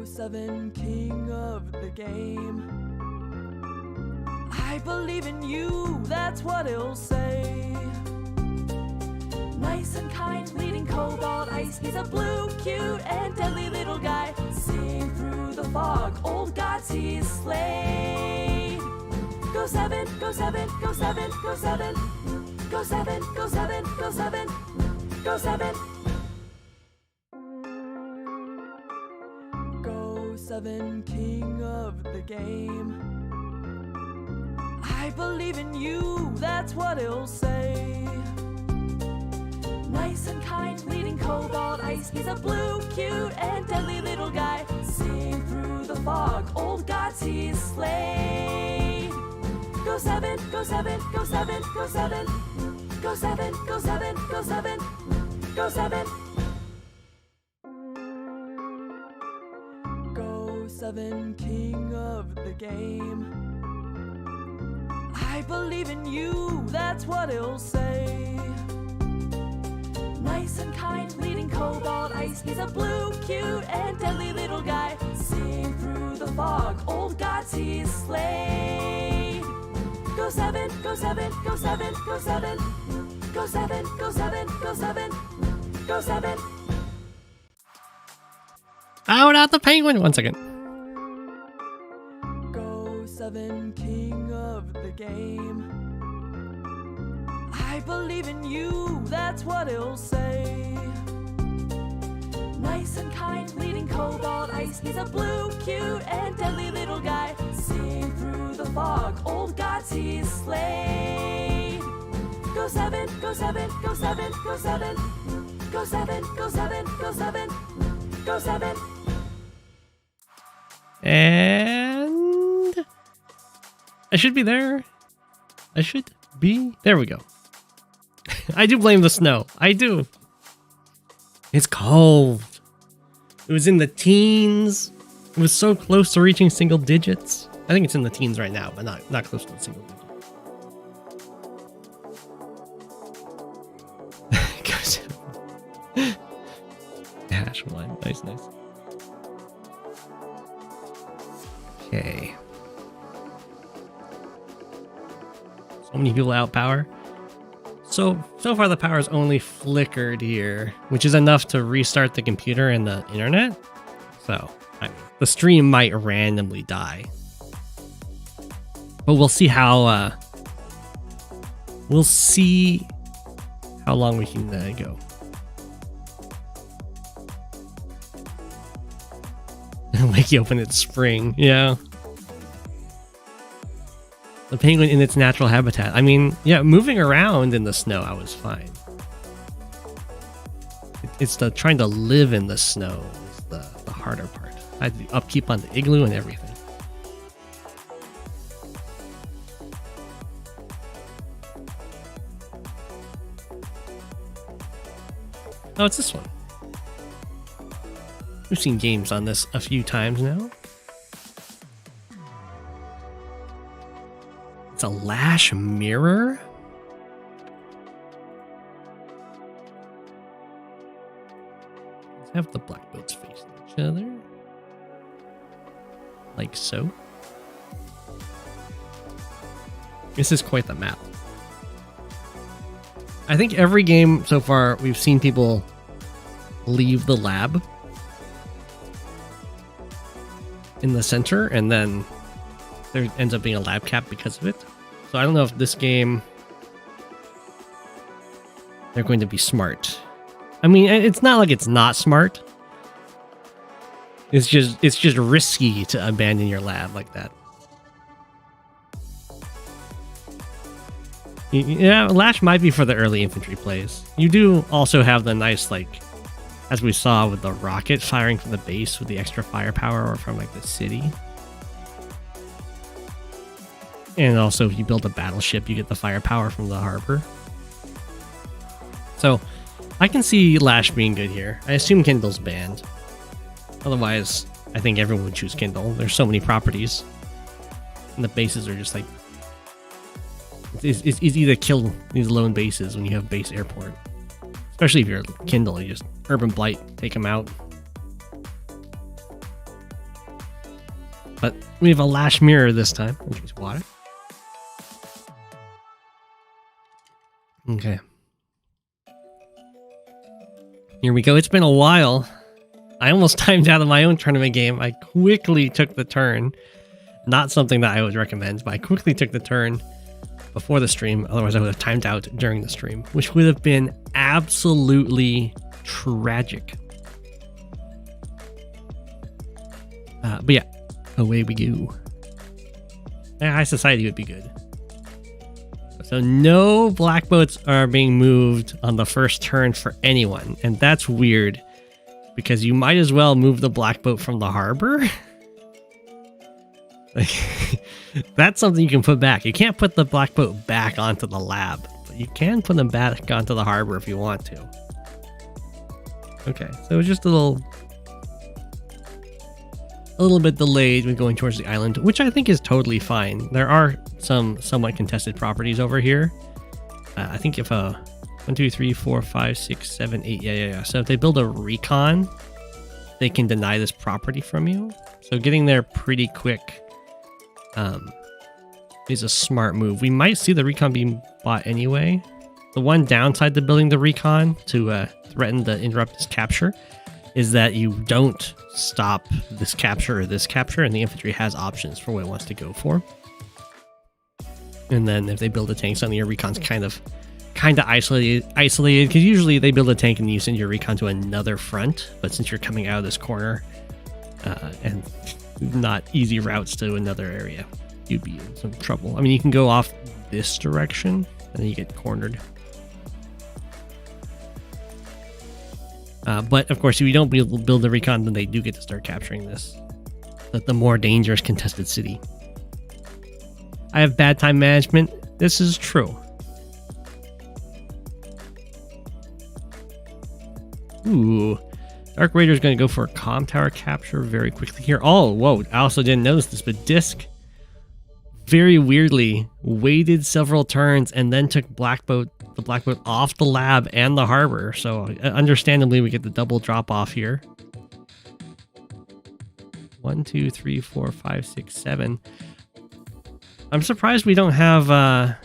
Go7 king of the game. I believe in you, that's what he'll say. Nice and kind, leading cobalt ice. He's a blue, cute, and deadly little guy. Seeing through the fog, old gods he's slayed. Go7, Go7, Go7, Go7. Go7, Go7, Go7, Go7. Go7 king of the game. I believe in you, that's what he'll say. Nice and kind, leading cobalt ice. He's a blue, cute, and deadly little guy. Seeing through the fog, old gods he's slayed. Go7, Go7, Go7, Go7. Go7, Go7, Go7, Go7. Go7 king of the game. I believe in you, that's what he'll say. Nice and kind, leading cobalt ice. He's a blue, cute, and deadly little guy. Seeing through the fog, old gods he's slayed. Go7, Go7, Go7, Go7. Go7, Go7, Go7, Go7. Oh, not the penguin! 1 second. Go7 king of the game. I believe in you, that's what he'll say. Nice and kind, leading cobalt ice. He's a blue, cute, and deadly little guy. Seeing through the fog, old gods he's slayed. Go7, Go7, Go7, Go7. Go7, Go7, Go7, Go7. And I should be there. I should be. There we go. I do blame the snow. I do. It's cold. It was in the teens. It was so close to reaching single digits. I think it's in the teens right now, but not close to the single digit. Hash line. Nice. Okay. So many people out power. So far the power's only flickered here, which is enough to restart the computer and the internet. So, I mean, the stream might randomly die. But we'll see how long we can go. Wake you open its spring, yeah. The penguin in its natural habitat. I mean, yeah, moving around in the snow, I was fine. It's the trying to live in the snow is the harder part. I had the upkeep on the igloo and everything. Oh, it's this one. We've seen games on this a few times now. It's a Lash mirror? Let's have the black boats facing each other. Like so. This is quite the map. I think every game so far we've seen people leave the lab in the center, and then there ends up being a lab cap because of it. So I don't know if this game they're going to be smart. I mean, it's not like it's not smart. It's just risky to abandon your lab like that. Yeah, Lash might be for the early infantry plays. You do also have the nice, like, as we saw with the rocket firing from the base with the extra firepower, or from like the city. And also if you build a battleship, you get the firepower from the harbor. So I can see Lash being good here. I assume Kindle's banned. Otherwise, I think everyone would choose Kindle. There's so many properties. And the bases are just like... It's easy to kill these lone bases when you have base airport. Especially if you're Kindle, you just Urban Blight, take them out. We have a Lash mirror this time. We'll use water. Okay. Here we go. It's been a while. I almost timed out of my own tournament game. I quickly took the turn. Not something that I would recommend, but I quickly took the turn before the stream. Otherwise, I would have timed out during the stream, which would have been absolutely tragic. But yeah, away we go. High Society would be good. So no black boats are being moved on the first turn for anyone. And that's weird because you might as well move the black boat from the harbor. Like, that's something you can put back. You can't put the black boat back onto the lab, but you can put them back onto the harbor if you want to. Okay, so just a little bit delayed when going towards the island, which I think is totally fine. There are some somewhat contested properties over here. I think if 1, 2, 3, 4, 5, 6, 7, 8, yeah. So if they build a recon, they can deny this property from you. So getting there pretty quick is a smart move. We might see the recon being bought anyway. The one downside to building the recon to threaten to interrupt this capture is that you don't stop this capture or this capture, and the infantry has options for what it wants to go for. And then if they build a tank, suddenly your recon's kind of isolated, because usually they build a tank and you send your recon to another front, but since you're coming out of this corner and not easy routes to another area, you'd be in some trouble. I mean, you can go off this direction and then you get cornered. But of course, if you don't build the recon, then they do get to start capturing this. The more dangerous contested city. I have bad time management. This is true. Ooh. Dark Raider's going to go for a comm tower capture very quickly here. Oh, whoa. I also didn't notice this, but Disc very weirdly waited several turns and then took the black boat off the lab and the harbor. So understandably, we get the double drop off here. 1, 2, 3, 4, 5, 6, 7. I'm surprised we don't have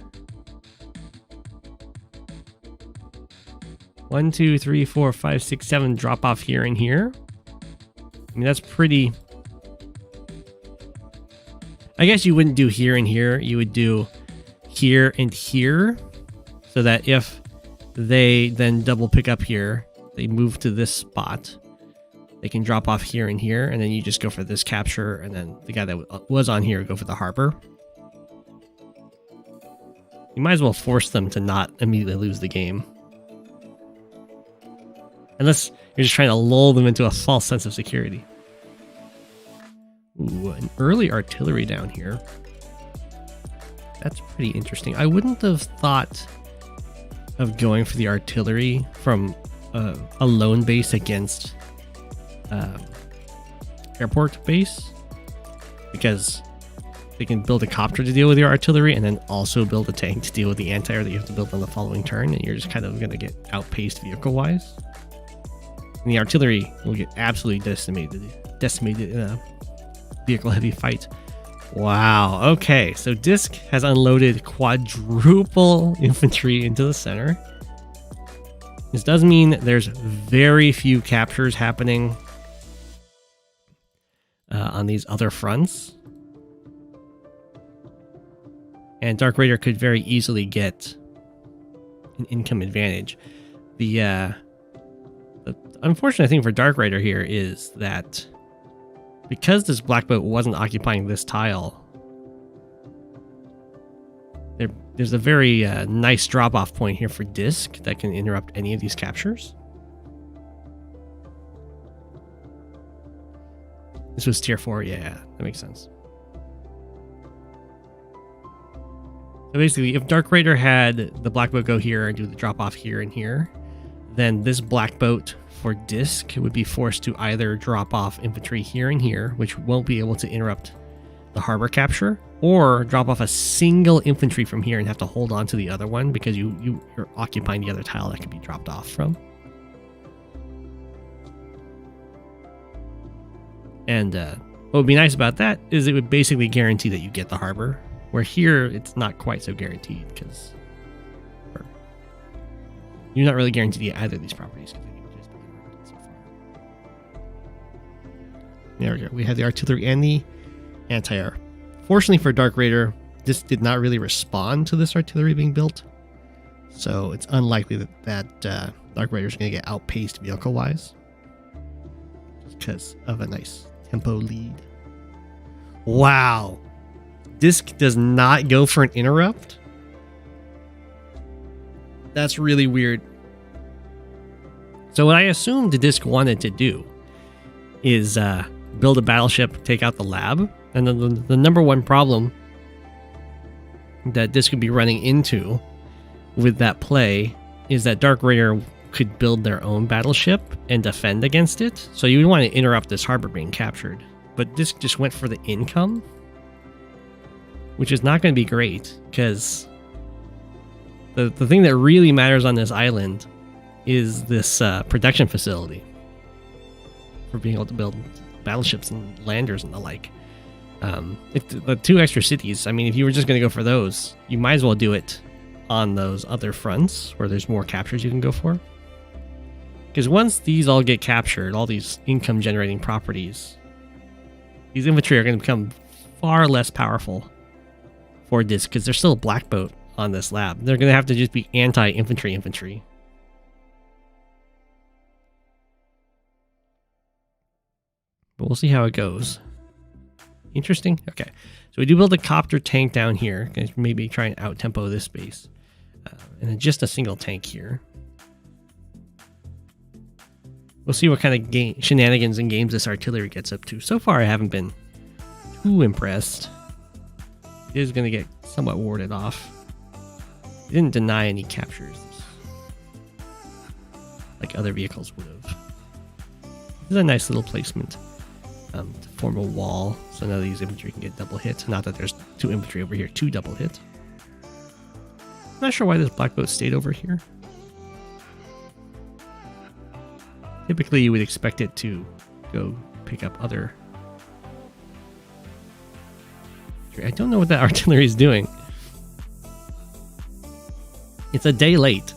1, 2, 3, 4, 5, 6, 7 drop off here and here. I mean, that's pretty. I guess you wouldn't do here and here. You would do here and here, so that if they then double pick up here, they move to this spot. They can drop off here and here, and then you just go for this capture, and then the guy that was on here go for the harbor. You might as well force them to not immediately lose the game. Unless you're just trying to lull them into a false sense of security. Ooh, an early artillery down here. That's pretty interesting. I wouldn't have thought of going for the artillery from a lone base against airport base, because they can build a copter to deal with your artillery and then also build a tank to deal with the anti-air that you have to build on the following turn, and you're just kind of going to get outpaced vehicle-wise. And the artillery will get absolutely decimated in a vehicle-heavy fight. Wow, okay, so Disc has unloaded quadruple infantry into the center. This does mean there's very few captures happening on these other fronts. And Dark Raider could very easily get an income advantage. The unfortunate thing for Dark Raider here is that because this black boat wasn't occupying this tile, there's a very nice drop-off point here for Disc that can interrupt any of these captures. This was tier 4, yeah, that makes sense. So basically, if Dark Raider had the black boat go here and do the drop-off here and here, then this black boat for Disc would be forced to either drop off infantry here and here, which won't be able to interrupt the harbor capture, or drop off a single infantry from here and have to hold on to the other one because you're occupying the other tile that can be dropped off from. And What would be nice about that is it would basically guarantee that you get the harbor, where here it's not quite so guaranteed because you're not really guaranteed to get either of these properties. There we go. We had the artillery and the anti-air. Fortunately for Dark Raider, this did not really respond to this artillery being built, so it's unlikely that Dark Raider is going to get outpaced vehicle-wise because of a nice tempo lead. Wow. Disc does not go for an interrupt? That's really weird. So what I assumed the Disc wanted to do is build a battleship, take out the lab, and then the number one problem that Disc could be running into with that play is that Dark Raider could build their own battleship and defend against it. So you would want to interrupt this harbor being captured. But Disc just went for the income, which is not going to be great, because the thing that really matters on this island is this production facility for being able to build battleships and landers and the like. The 2 extra cities, I mean, if you were just going to go for those, you might as well do it on those other fronts where there's more captures you can go for. Because once these all get captured, all these income generating properties, these infantry are going to become far less powerful for Disc because there's still a black boat on this lab. They're going to have to just be anti-infantry. But we'll see how it goes. Interesting. Okay, so we do build a copter tank down here. Gonna maybe try and out-tempo this base. And then just a single tank here. We'll see what kind of shenanigans and games this artillery gets up to. So far, I haven't been too impressed. It is going to get somewhat warded off. It didn't deny any captures like other vehicles would have. This is a nice little placement to form a wall, so none of these infantry can get double hit. Not that there's 2 infantry over here, 2 double hit. Not sure why this black boat stayed over here. Typically, you would expect it to go pick up other. I don't know what that artillery is doing. It's a day late.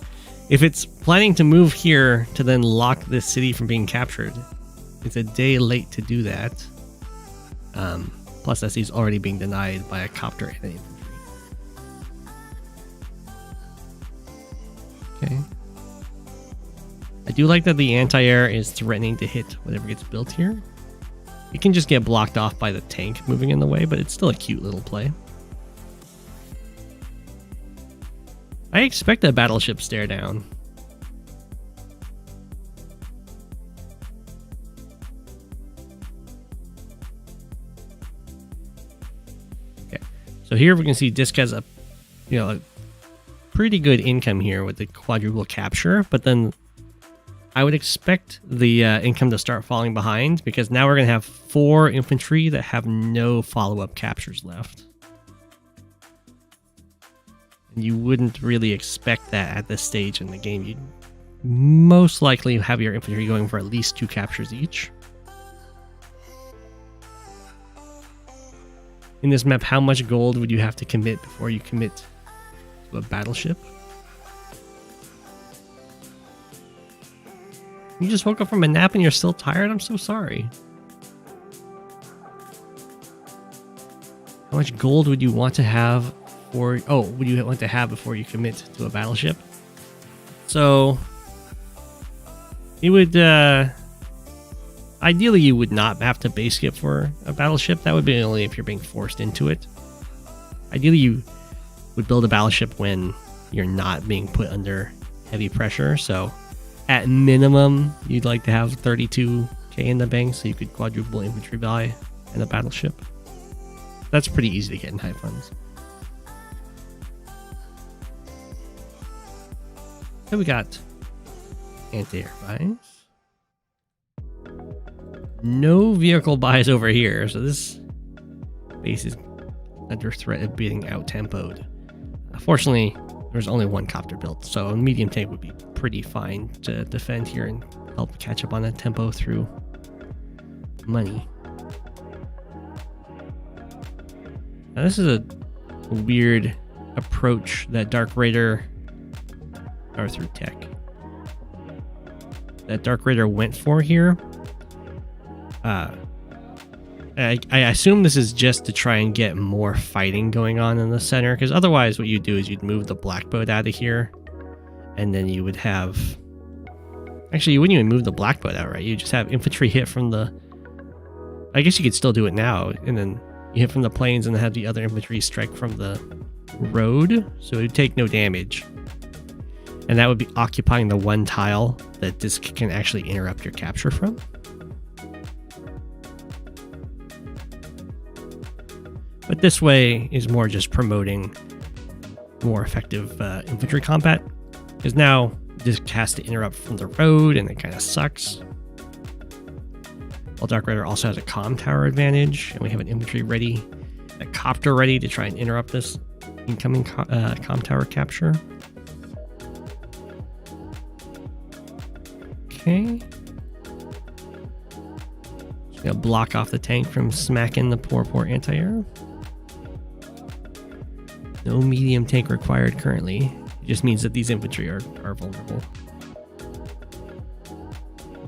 If it's planning to move here to then lock this city from being captured, it's a day late to do that. Plus, SC's already being denied by a copter and an infantry. Okay. I do like that the anti-air is threatening to hit whatever gets built here. It can just get blocked off by the tank moving in the way, but it's still a cute little play. I expect a battleship stare down. Okay, so here we can see Disc has a pretty good income here with the quadruple capture, but then I would expect the income to start falling behind because now we're going to have 4 infantry that have no follow-up captures left. And you wouldn't really expect that at this stage in the game. You'd most likely have your infantry going for at least 2 captures each. In this map, how much gold would you have to commit before you commit to a battleship? You just woke up from a nap and you're still tired? I'm so sorry. How much gold would you want to have would you want to have before you commit to a battleship? So it would ideally you would not have to base skip for a battleship. That would be only if you're being forced into it. Ideally you would build a battleship when you're not being put under heavy pressure. So at minimum, you'd like to have 32k in the bank so you could quadruple infantry buy and a battleship. That's pretty easy to get in high funds. So we got anti-air buys. No vehicle buys over here, so this base is under threat of being out-tempoed. Fortunately, there's only 1 copter built, so a medium tank would be pretty fine to defend here and help catch up on that tempo through money. Now this is a weird approach that Dark Raider, or through tech, that Dark Raider went for here. I assume this is just to try and get more fighting going on in the center, because otherwise what you'd do is you'd move the black boat out of here, and then you would have... Actually, you wouldn't even move the black boat out, right? You just have infantry hit from the... I guess you could still do it now, and then you hit from the plains and then have the other infantry strike from the road, so it would take no damage. And that would be occupying the one tile that this can actually interrupt your capture from. But this way is more just promoting more effective infantry combat, because now this has to interrupt from the road and it kind of sucks. While Dark Raider also has a comm tower advantage, and we have an infantry ready, a copter ready to try and interrupt this incoming comm tower capture. Okay. Just gonna block off the tank from smacking the poor anti-air. No medium tank required currently. It just means that these infantry are vulnerable.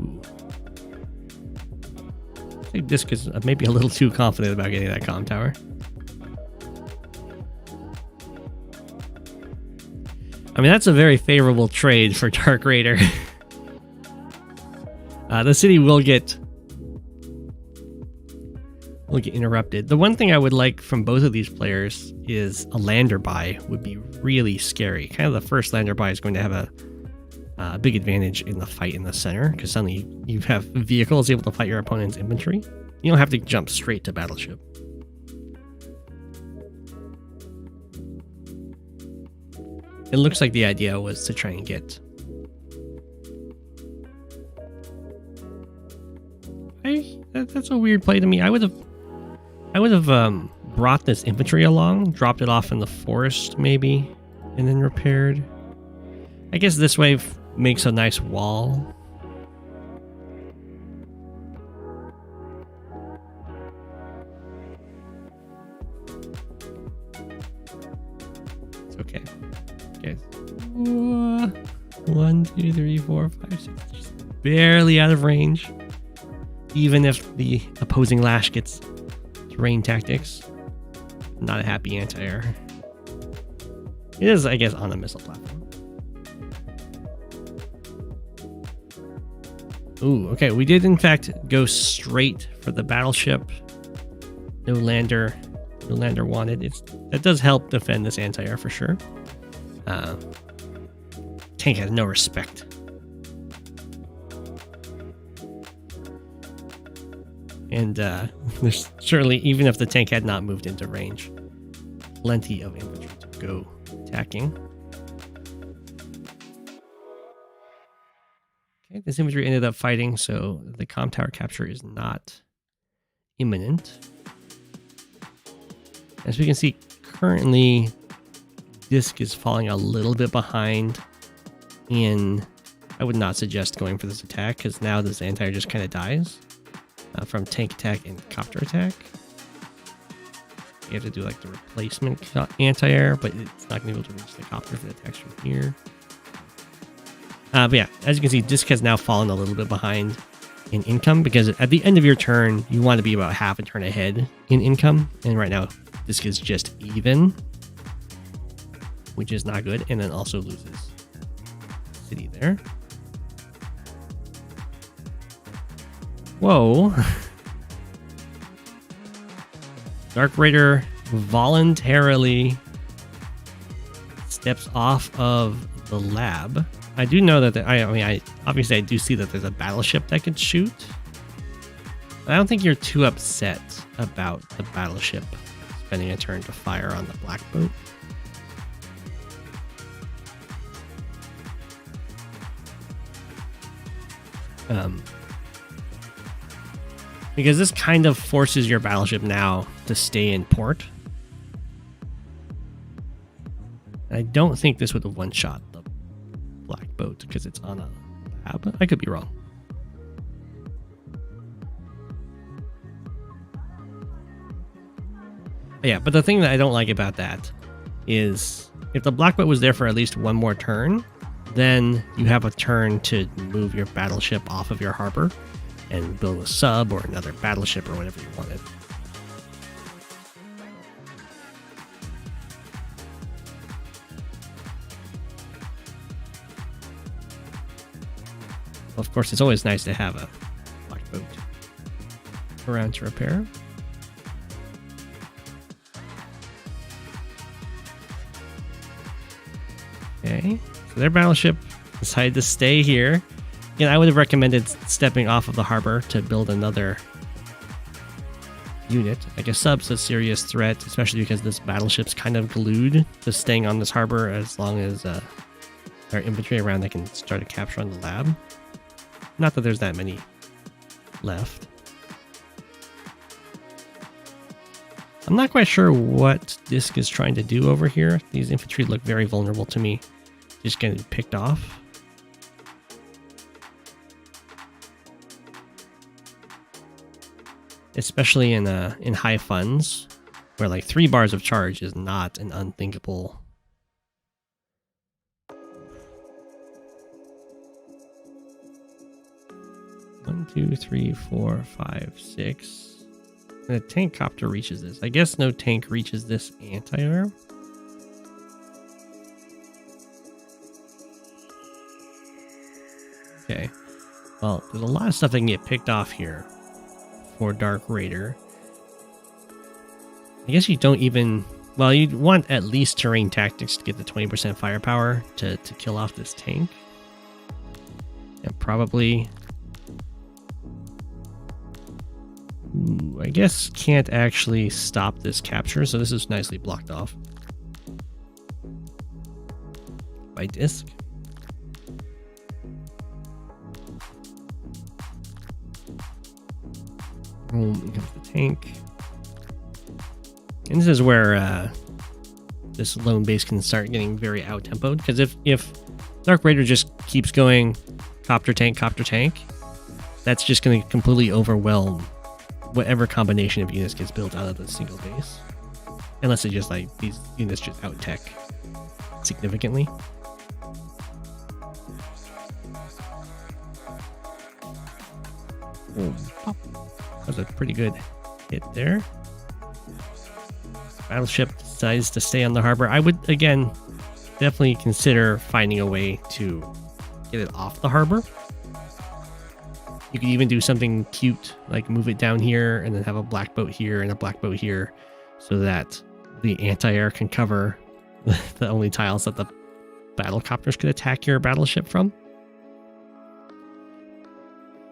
Ooh. I think Disc is maybe a little too confident about getting that comm tower. I mean, that's a very favorable trade for Dark Raider. The city will get interrupted. The one thing I would like from both of these players is a lander buy would be really scary. Kind of the first lander buy is going to have a big advantage in the fight in the center, because suddenly you have vehicles able to fight your opponent's infantry. You don't have to jump straight to battleship. It looks like the idea was to try and get... That's a weird play to me. I would have brought this infantry along, dropped it off in the forest maybe, and then repaired. I guess this way makes a nice wall. It's okay. Okay. 1, 2, 3, 4, 5, 6. Just barely out of range. Even if the opposing Lash gets terrain tactics. Not a happy anti-air. It is, I guess, on a missile platform. Ooh, okay. We did, in fact, go straight for the battleship. No lander wanted. That does help defend this anti-air for sure. Tank has no respect. And there's certainly, even if the tank had not moved into range, plenty of infantry to go attacking. Okay, this infantry ended up fighting, so the comm tower capture is not imminent. As we can see, currently, Disc is falling a little bit behind in... I would not suggest going for this attack, because now this anti-air just kind of dies. From tank attack and copter attack. You have to do like the replacement anti-air, but it's not going to be able to reach the copter if it attacks from here. But yeah, as you can see, Disc has now fallen a little bit behind in income, because at the end of your turn, you want to be about half a turn ahead in income. And right now, Disc is just even, which is not good, and then also loses city there. Whoa. Dark Raider voluntarily steps off of the lab. I do know that obviously I do see that there's a battleship that can shoot. But I don't think you're too upset about the battleship spending a turn to fire on the black boat. Because this kind of forces your battleship now to stay in port. I don't think this would have one-shot the black boat because it's on a lab. I could be wrong. Yeah, but the thing that I don't like about that is if the black boat was there for at least one more turn, then you have a turn to move your battleship off of your harbor and build a sub or another battleship or whatever you wanted. Well, of course, it's always nice to have a black boat around to repair. Okay, so their battleship decided to stay here. Again, I would have recommended stepping off of the harbor to build another unit. Like a sub's a serious threat, especially because this battleship's kind of glued to staying on this harbor as long as there are infantry around that can start a capture on the lab. Not that there's that many left. I'm not quite sure what Disc is trying to do over here. These infantry look very vulnerable to me. Just getting picked off. Especially in high funds, where like 3 bars of charge is not an unthinkable. One, 2, 3, 4, 5, 6. And a tank copter reaches this. I guess no tank reaches this anti-air. Okay. Well, there's a lot of stuff that can get picked off here for Dark Raider. I guess you don't even... Well, you'd want at least terrain tactics to get the 20% firepower to kill off this tank. And probably... Ooh, I guess can't actually stop this capture, so this is nicely blocked off by Disc. Here comes the tank. And this is where this lone base can start getting very out-tempoed, because if Dark Raider just keeps going copter tank, that's just going to completely overwhelm whatever combination of units gets built out of the single base. Unless it just like these units just out-tech significantly. That was a pretty good hit there. Battleship decides to stay on the harbor. I would, again, definitely consider finding a way to get it off the harbor. You could even do something cute, like move it down here and then have a black boat here and a black boat here, so that the anti-air can cover the only tiles that the battlecopters could attack your battleship from.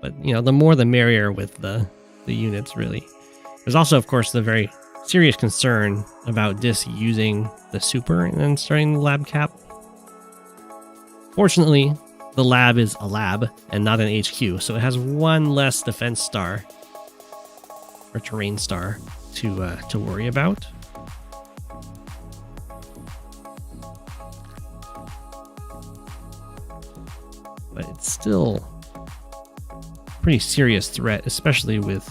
But, you know, the more the merrier with the units, really. There's also, of course, the very serious concern about Disc using the super and then starting the lab cap. Fortunately, the lab is a lab and not an HQ, so it has one less defense star or terrain star to worry about. But it's still a pretty serious threat, especially with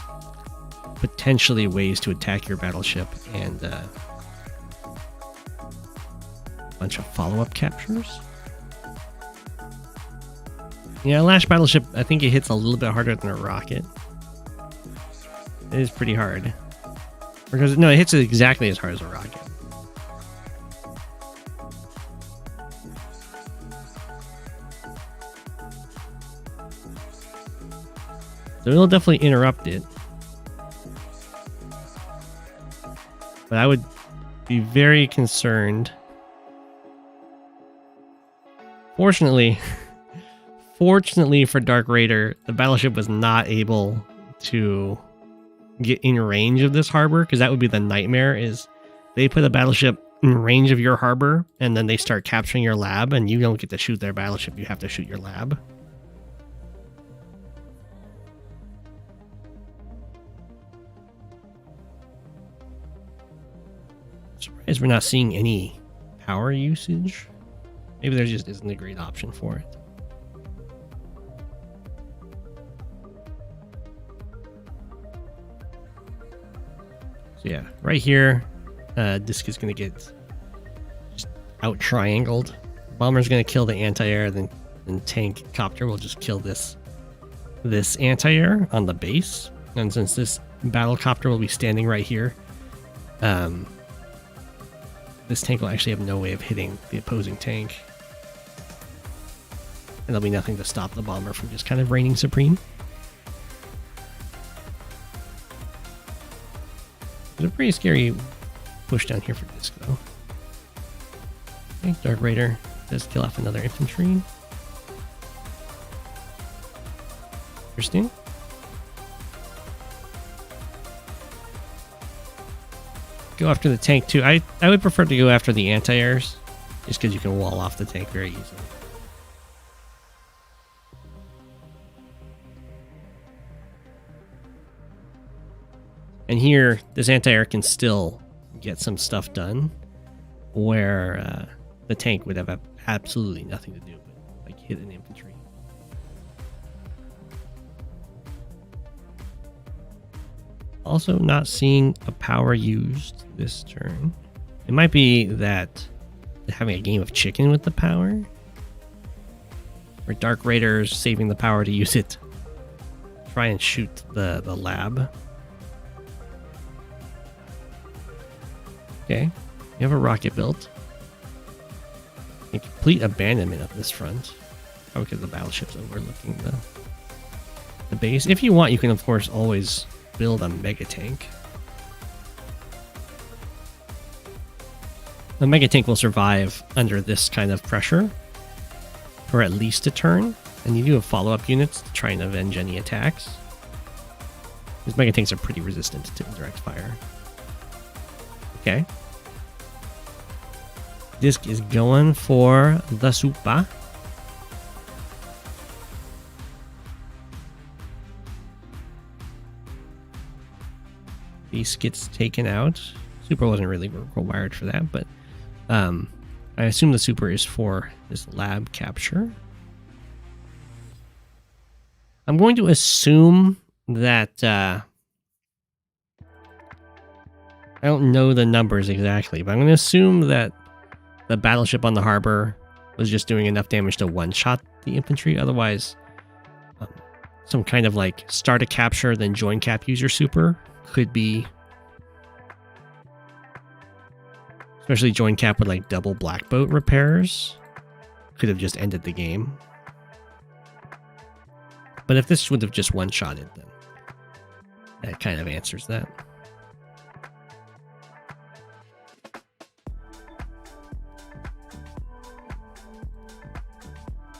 potentially ways to attack your battleship and a bunch of follow-up captures. Yeah, Lash battleship, I think it hits a little bit harder than a rocket. It is pretty hard. Because, no, it hits it exactly as hard as a rocket. So it'll definitely interrupt it. But I would be very concerned. Fortunately for Dark Raider, the battleship was not able to get in range of this harbor, because that would be the nightmare, is they put a battleship in range of your harbor and then they start capturing your lab and you don't get to shoot their battleship, you have to shoot your lab. Surprised we're not seeing any power usage. Maybe there just isn't a great option for it. So yeah, right here, Disc is going to get just out triangled. Bomber's going to kill the anti-air, then tank copter will just kill this anti-air on the base. And since this battle copter will be standing right here, this tank will actually have no way of hitting the opposing tank. And there'll be nothing to stop the bomber from just kind of reigning supreme. It's a pretty scary push down here for Disc, though. Okay, Dark Raider does kill off another infantry. Interesting. Go after the tank, too. I would prefer to go after the anti-airs, just because you can wall off the tank very easily. And here, this anti-air can still get some stuff done, where the tank would have absolutely nothing to do but like hit an infantry. Also, not seeing a power used this turn. It might be that they're having a game of chicken with the power, or Dark Raiders saving the power to use it. Try and shoot the lab. Okay, you have a rocket built. A complete abandonment of this front. Probably because the battleship's overlooking the base. If you want, you can of course always build a mega tank. The mega tank will survive under this kind of pressure for at least a turn, and you do have follow-up units to try and avenge any attacks. These mega tanks are pretty resistant to direct fire. Okay. Disc is going for the super. Beast gets taken out. Super wasn't really required for that, but I assume the super is for this lab capture. I'm going to assume that I don't know the numbers exactly, but I'm going to assume that the battleship on the harbor was just doing enough damage to one-shot the infantry. Otherwise, some kind of like start a capture, then join cap user super could be. Especially join cap with like double black boat repairs. Could have just ended the game. But if this would have just one-shotted, then that kind of answers that.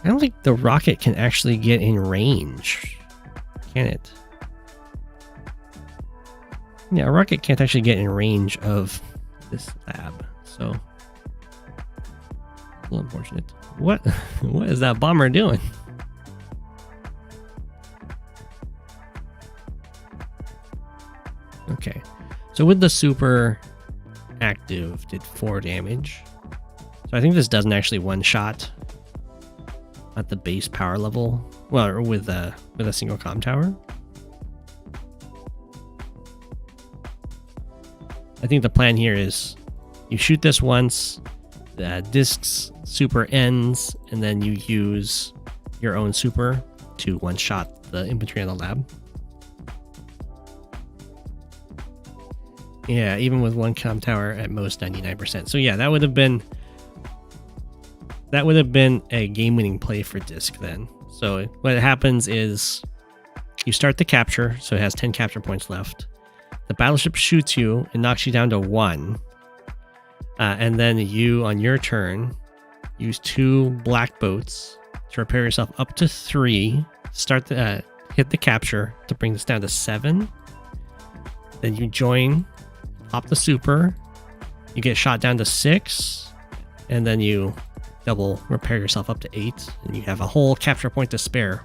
I don't think the rocket can actually get in range, can it? Yeah, a rocket can't actually get in range of this lab, so a little unfortunate. What is that bomber doing? Okay, so with the super active, did 4 damage. So I think this doesn't actually one-shot at the base power level, well, or with a single comm tower. I think the plan here is you shoot this once, the disc's super ends, and then you use your own super to one-shot the infantry on the lab. Yeah, even with one comm tower at most 99%. So yeah, that would have been a game-winning play for Disc then. So what happens is you start the capture, so it has 10 capture points left. The battleship shoots you and knocks you down to 1. And then you, on your turn, use 2 black boats to repair yourself up to 3. Start the hit the capture to bring this down to 7. Then you join, pop the super, you get shot down to 6, and then you double repair yourself up to 8, and you have a whole capture point to spare.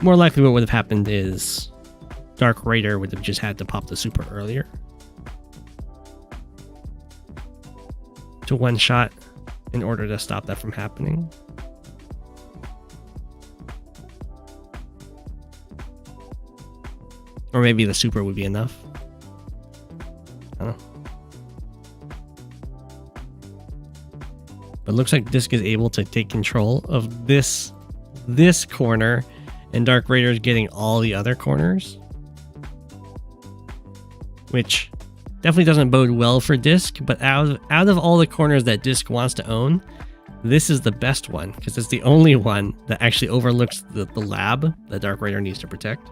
More likely what would have happened is Dark Raider would have just had to pop the super earlier to one-shot in order to stop that from happening. Or maybe the super would be enough. But it looks like Disc is able to take control of this corner, and Dark Raider is getting all the other corners, which definitely doesn't bode well for Disc. But out of all the corners that Disc wants to own, this is the best one because it's the only one that actually overlooks the lab that Dark Raider needs to protect.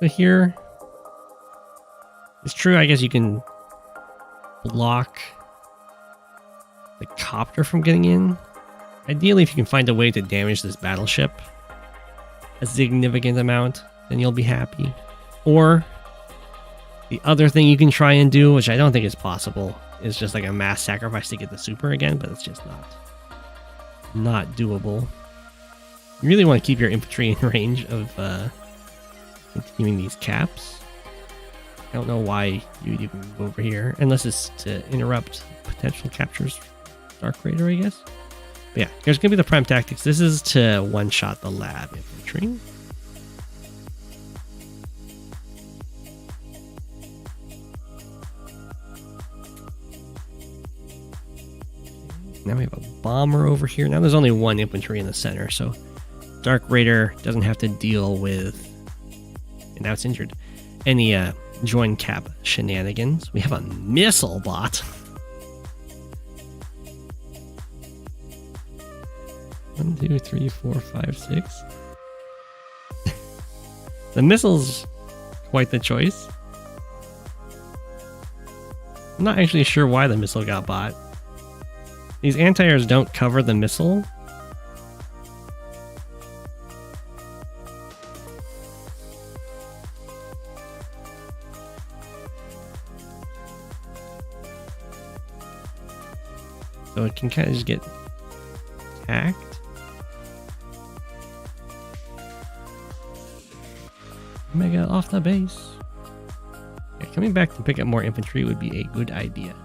So here, it's true, I guess you can block the copter from getting in. Ideally, if you can find a way to damage this battleship a significant amount, then you'll be happy. Or the other thing you can try and do, which I don't think is possible, is just like a mass sacrifice to get the super again, but it's just not doable. You really want to keep your infantry in range of continuing these caps. I don't know why you'd even move over here, unless it's to interrupt potential captures Dark Raider, I guess. But yeah, here's gonna be the prime tactics. This is to one-shot the lab infantry. Now we have a bomber over here. Now there's only one infantry in the center, so Dark Raider doesn't have to deal with, and now it's injured, any join cap shenanigans. We have a missile bot. 1, 2, 3, 4, 5, 6. The missile's quite the choice. I'm not actually sure why the missile got bought. These anti-airs don't cover the missile. So it can kind of just get attacked. Omega off the base. Yeah, coming back to pick up more infantry would be a good idea.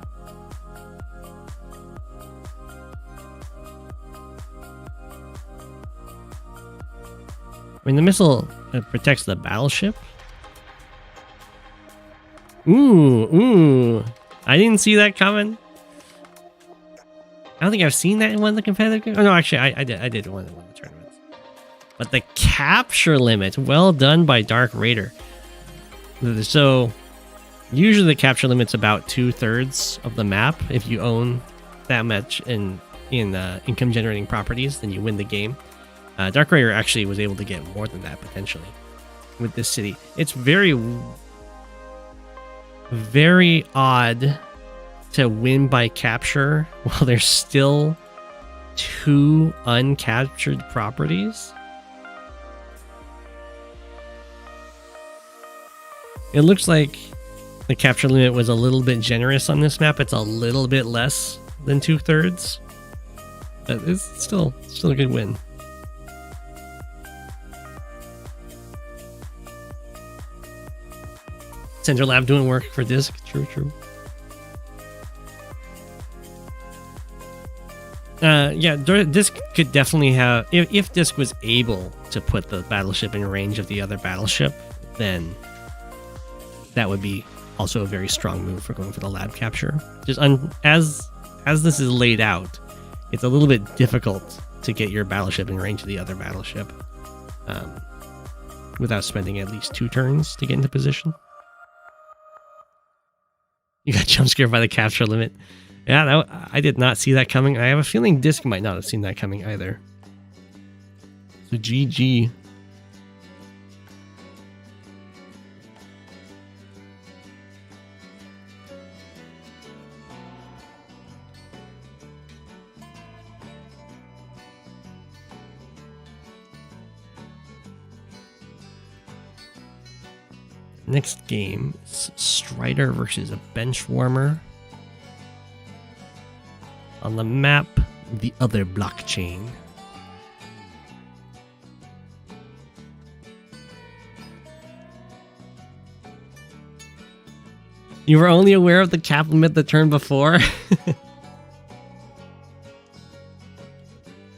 I mean, the missile protects the battleship. Ooh. I didn't see that coming. I don't think I've seen that in one of the competitive games. Oh, no, actually, I did one of the tournaments. But the capture limit, well done by Dark Raider. So, usually the capture limit's about 2/3 of the map. If you own that much in income generating properties, then you win the game. Dark Raider actually was able to get more than that potentially with this city. It's very, very odd to win by capture while there's still 2 uncaptured properties. It looks like the capture limit was a little bit generous on this map. It's a little bit less than 2/3, but it's still a good win. Center Lab doing work for Disc. True. Yeah, Disc could definitely have... If Disc was able to put the battleship in range of the other battleship, then that would be also a very strong move for going for the lab capture. Just as this is laid out, it's a little bit difficult to get your battleship in range of the other battleship without spending at least 2 turns to get into position. You got jump scared by the capture limit. Yeah, I did not see that coming. I have a feeling Disc might not have seen that coming either. So GG. Next game is Strider versus a Benchwarmer. On the map, the other blockchain. You were only aware of the cap limit the turn before?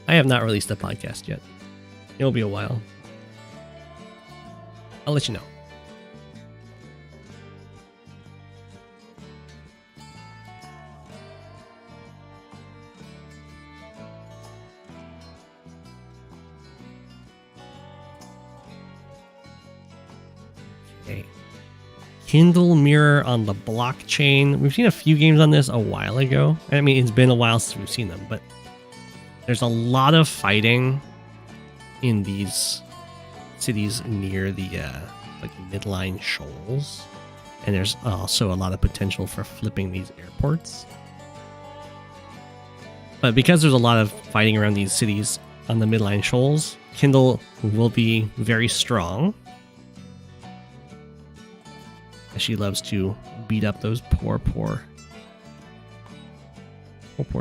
I have not released a podcast yet. It'll be a while. I'll let you know. Okay. Kindle mirror on the blockchain. We've seen a few games on this a while ago. I mean, it's been a while since we've seen them, but there's a lot of fighting in these cities near the like midline shoals, and there's also a lot of potential for flipping these airports. But because there's a lot of fighting around these cities on the midline shoals, Kindle will be very strong. She loves to beat up those poor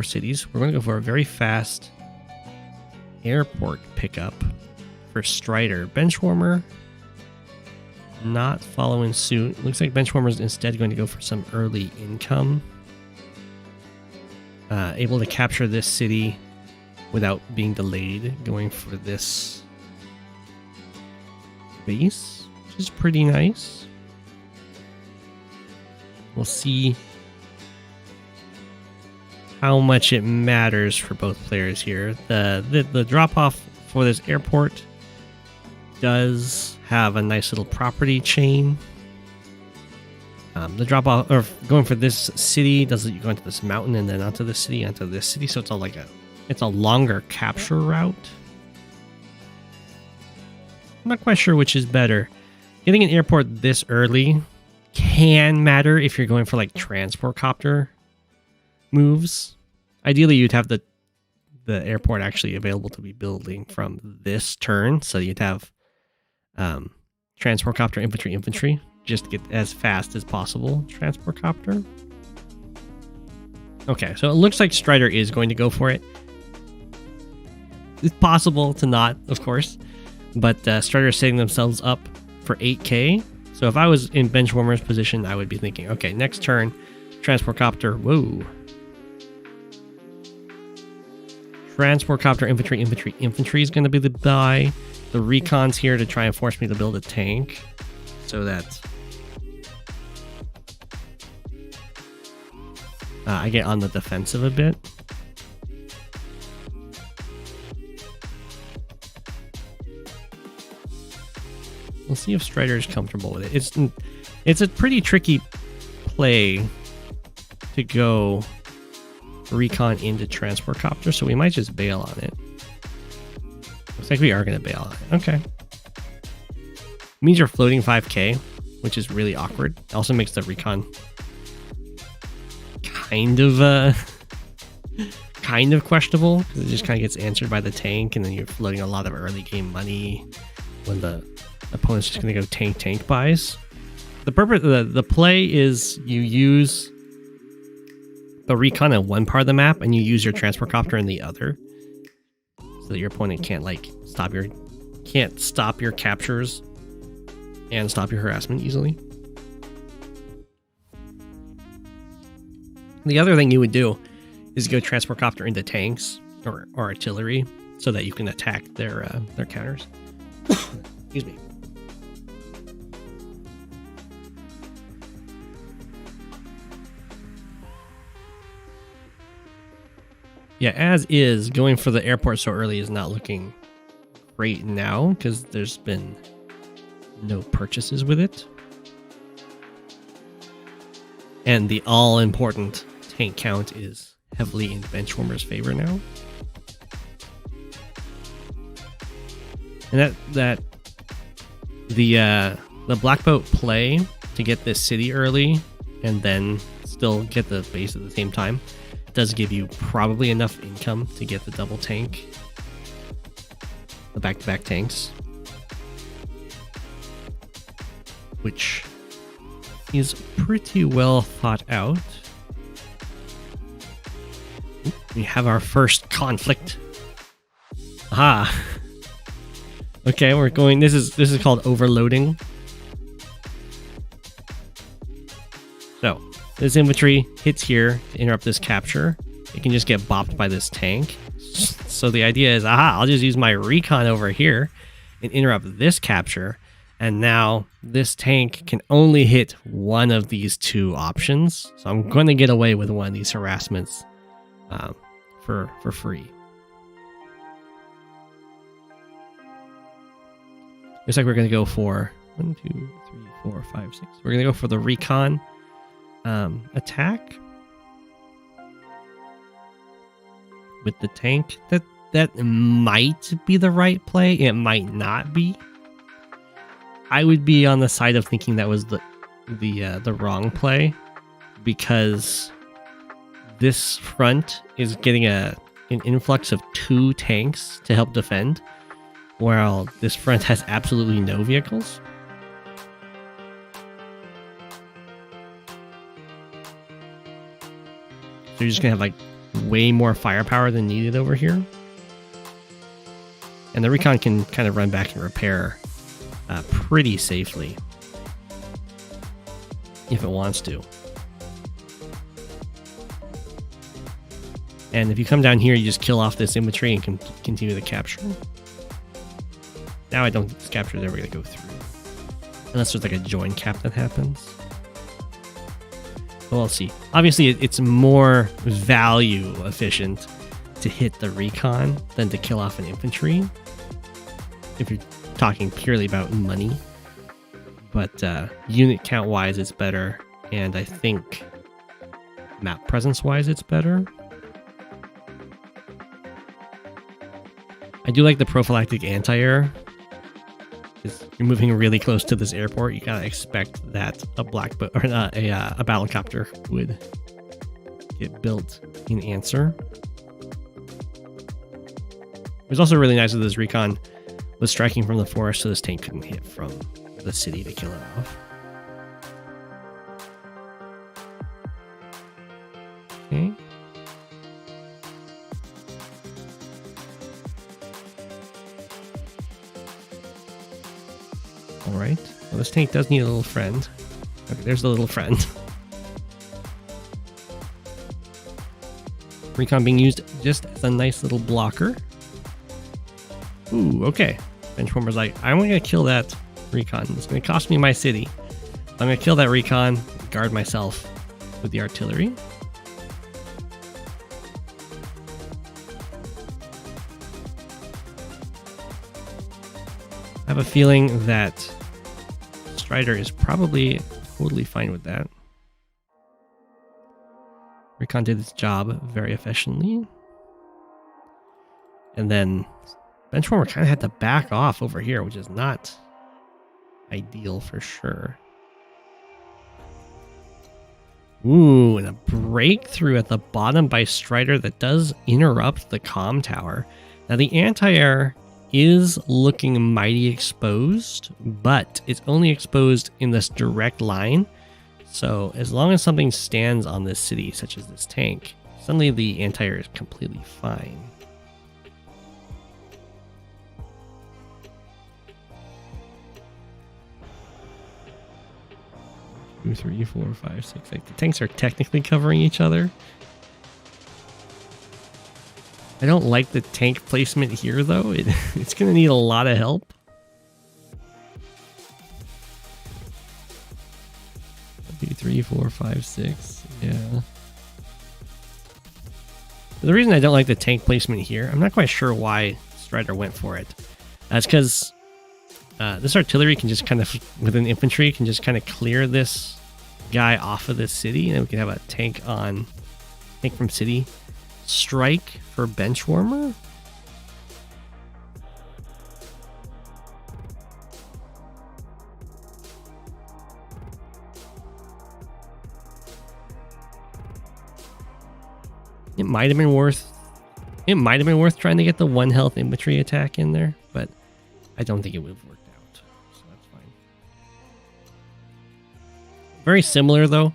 cities. We're going to go for a very fast airport pickup for Strider. Benchwarmer not following suit. Looks like Benchwarmer is instead going to go for some early income. Able to capture this city without being delayed, going for this base, which is pretty nice. We'll see how much it matters for both players here. The drop-off for this airport does have a nice little property chain. The drop-off, or going for this city, does you go into this mountain and then onto this city, onto this city. So it's all like it's a longer capture route. I'm not quite sure which is better. Getting an airport this early can matter if you're going for like transport copter moves. Ideally, you'd have the airport actually available to be building from this turn, so you'd have transport copter infantry just to get as fast as possible. Transport copter. Okay, so it looks like Strider is going to go for it. It's possible to not, of course, but Strider is setting themselves up for 8k. So if I was in Benchwarmer's position, I would be thinking, okay, next turn, transport copter, whoa. Transport copter, infantry is going to be the buy. The recon's here to try and force me to build a tank so that I get on the defensive a bit. We'll see if Strider is comfortable with it. It's a pretty tricky play to go recon into transport copter, so we might just bail on it. Looks like we are going to bail on it. Okay. It means you're floating 5k, which is really awkward. It also makes the recon kind of questionable, because it just kind of gets answered by the tank, and then you're floating a lot of early game money when the opponent's just going to go tank buys. The purpose, the play is you use the recon in one part of the map and you use your transport copter in the other, so that your opponent can't stop your captures and stop your harassment easily. The other thing you would do is go transport copter into tanks or artillery so that you can attack their counters. Excuse me. Yeah, as is, going for the airport so early is not looking great now because there's been no purchases with it. And the all-important tank count is heavily in Benchwarmer's favor now. And the black boat play to get this city early and then still get the base at the same time does give you probably enough income to get the double tank, the back-to-back tanks, which is pretty well thought out. We have our first conflict. Aha. Okay, we're going. This is called overloading. So this infantry hits here to interrupt this capture. It can just get bopped by this tank. So the idea is, I'll just use my recon over here and interrupt this capture. And now this tank can only hit one of these two options. So I'm going to get away with one of these harassments for free. Looks like we're going to go for 1, 2, 3, 4, 5, 6. We're going to go for the recon attack with the tank. That might be the right play. It might not be. I would be on the side of thinking that was the wrong play, because this front is getting an influx of 2 tanks to help defend, while this front has absolutely no vehicles. So you're just gonna have like way more firepower than needed over here, and the recon can kind of run back and repair pretty safely if it wants to. And if you come down here, you just kill off this infantry and can continue the capture. Now I don't think this capture is ever going to go through, unless there's like a join cap that happens. Well, we'll see. Obviously, it's more value efficient to hit the recon than to kill off an infantry, if you're talking purely about money. But unit count wise it's better, and I think map presence wise it's better. I do like the prophylactic anti-air, because you're moving really close to this airport. You gotta expect that a battlecopter would get built in answer. It was also really nice that this recon was striking from the forest, so this tank couldn't hit from the city to kill it off. Okay. Alright. Well, this tank does need a little friend. Okay, there's the little friend. Recon being used just as a nice little blocker. Ooh, okay. Benchwarmer's like, I'm going to kill that recon. It's going to cost me my city. I'm going to kill that recon, guard myself with the artillery. I have a feeling that Strider is probably totally fine with that. Recon did its job very efficiently. And then Benchwarmer kind of had to back off over here, which is not ideal for sure. Ooh, and a breakthrough at the bottom by Strider that does interrupt the comm tower. Now the anti-air is looking mighty exposed, but it's only exposed in this direct line. So as long as something stands on this city, such as this tank, suddenly the anti-air is completely fine. 2, 3, 4, 5, 6. Like the tanks are technically covering each other. I don't like the tank placement here, though. It's going to need a lot of help. Maybe 3, 4, 5, 6. Yeah. The reason I don't like the tank placement here, I'm not quite sure why Strider went for it. That's because this artillery can just kind of, with an infantry, can just kind of clear this guy off of this city, and then we can have a tank from city strike for Benchwarmer. It might have been worth trying to get the 1 health infantry attack in there, but I don't think it would have worked out. So that's fine. Very similar though.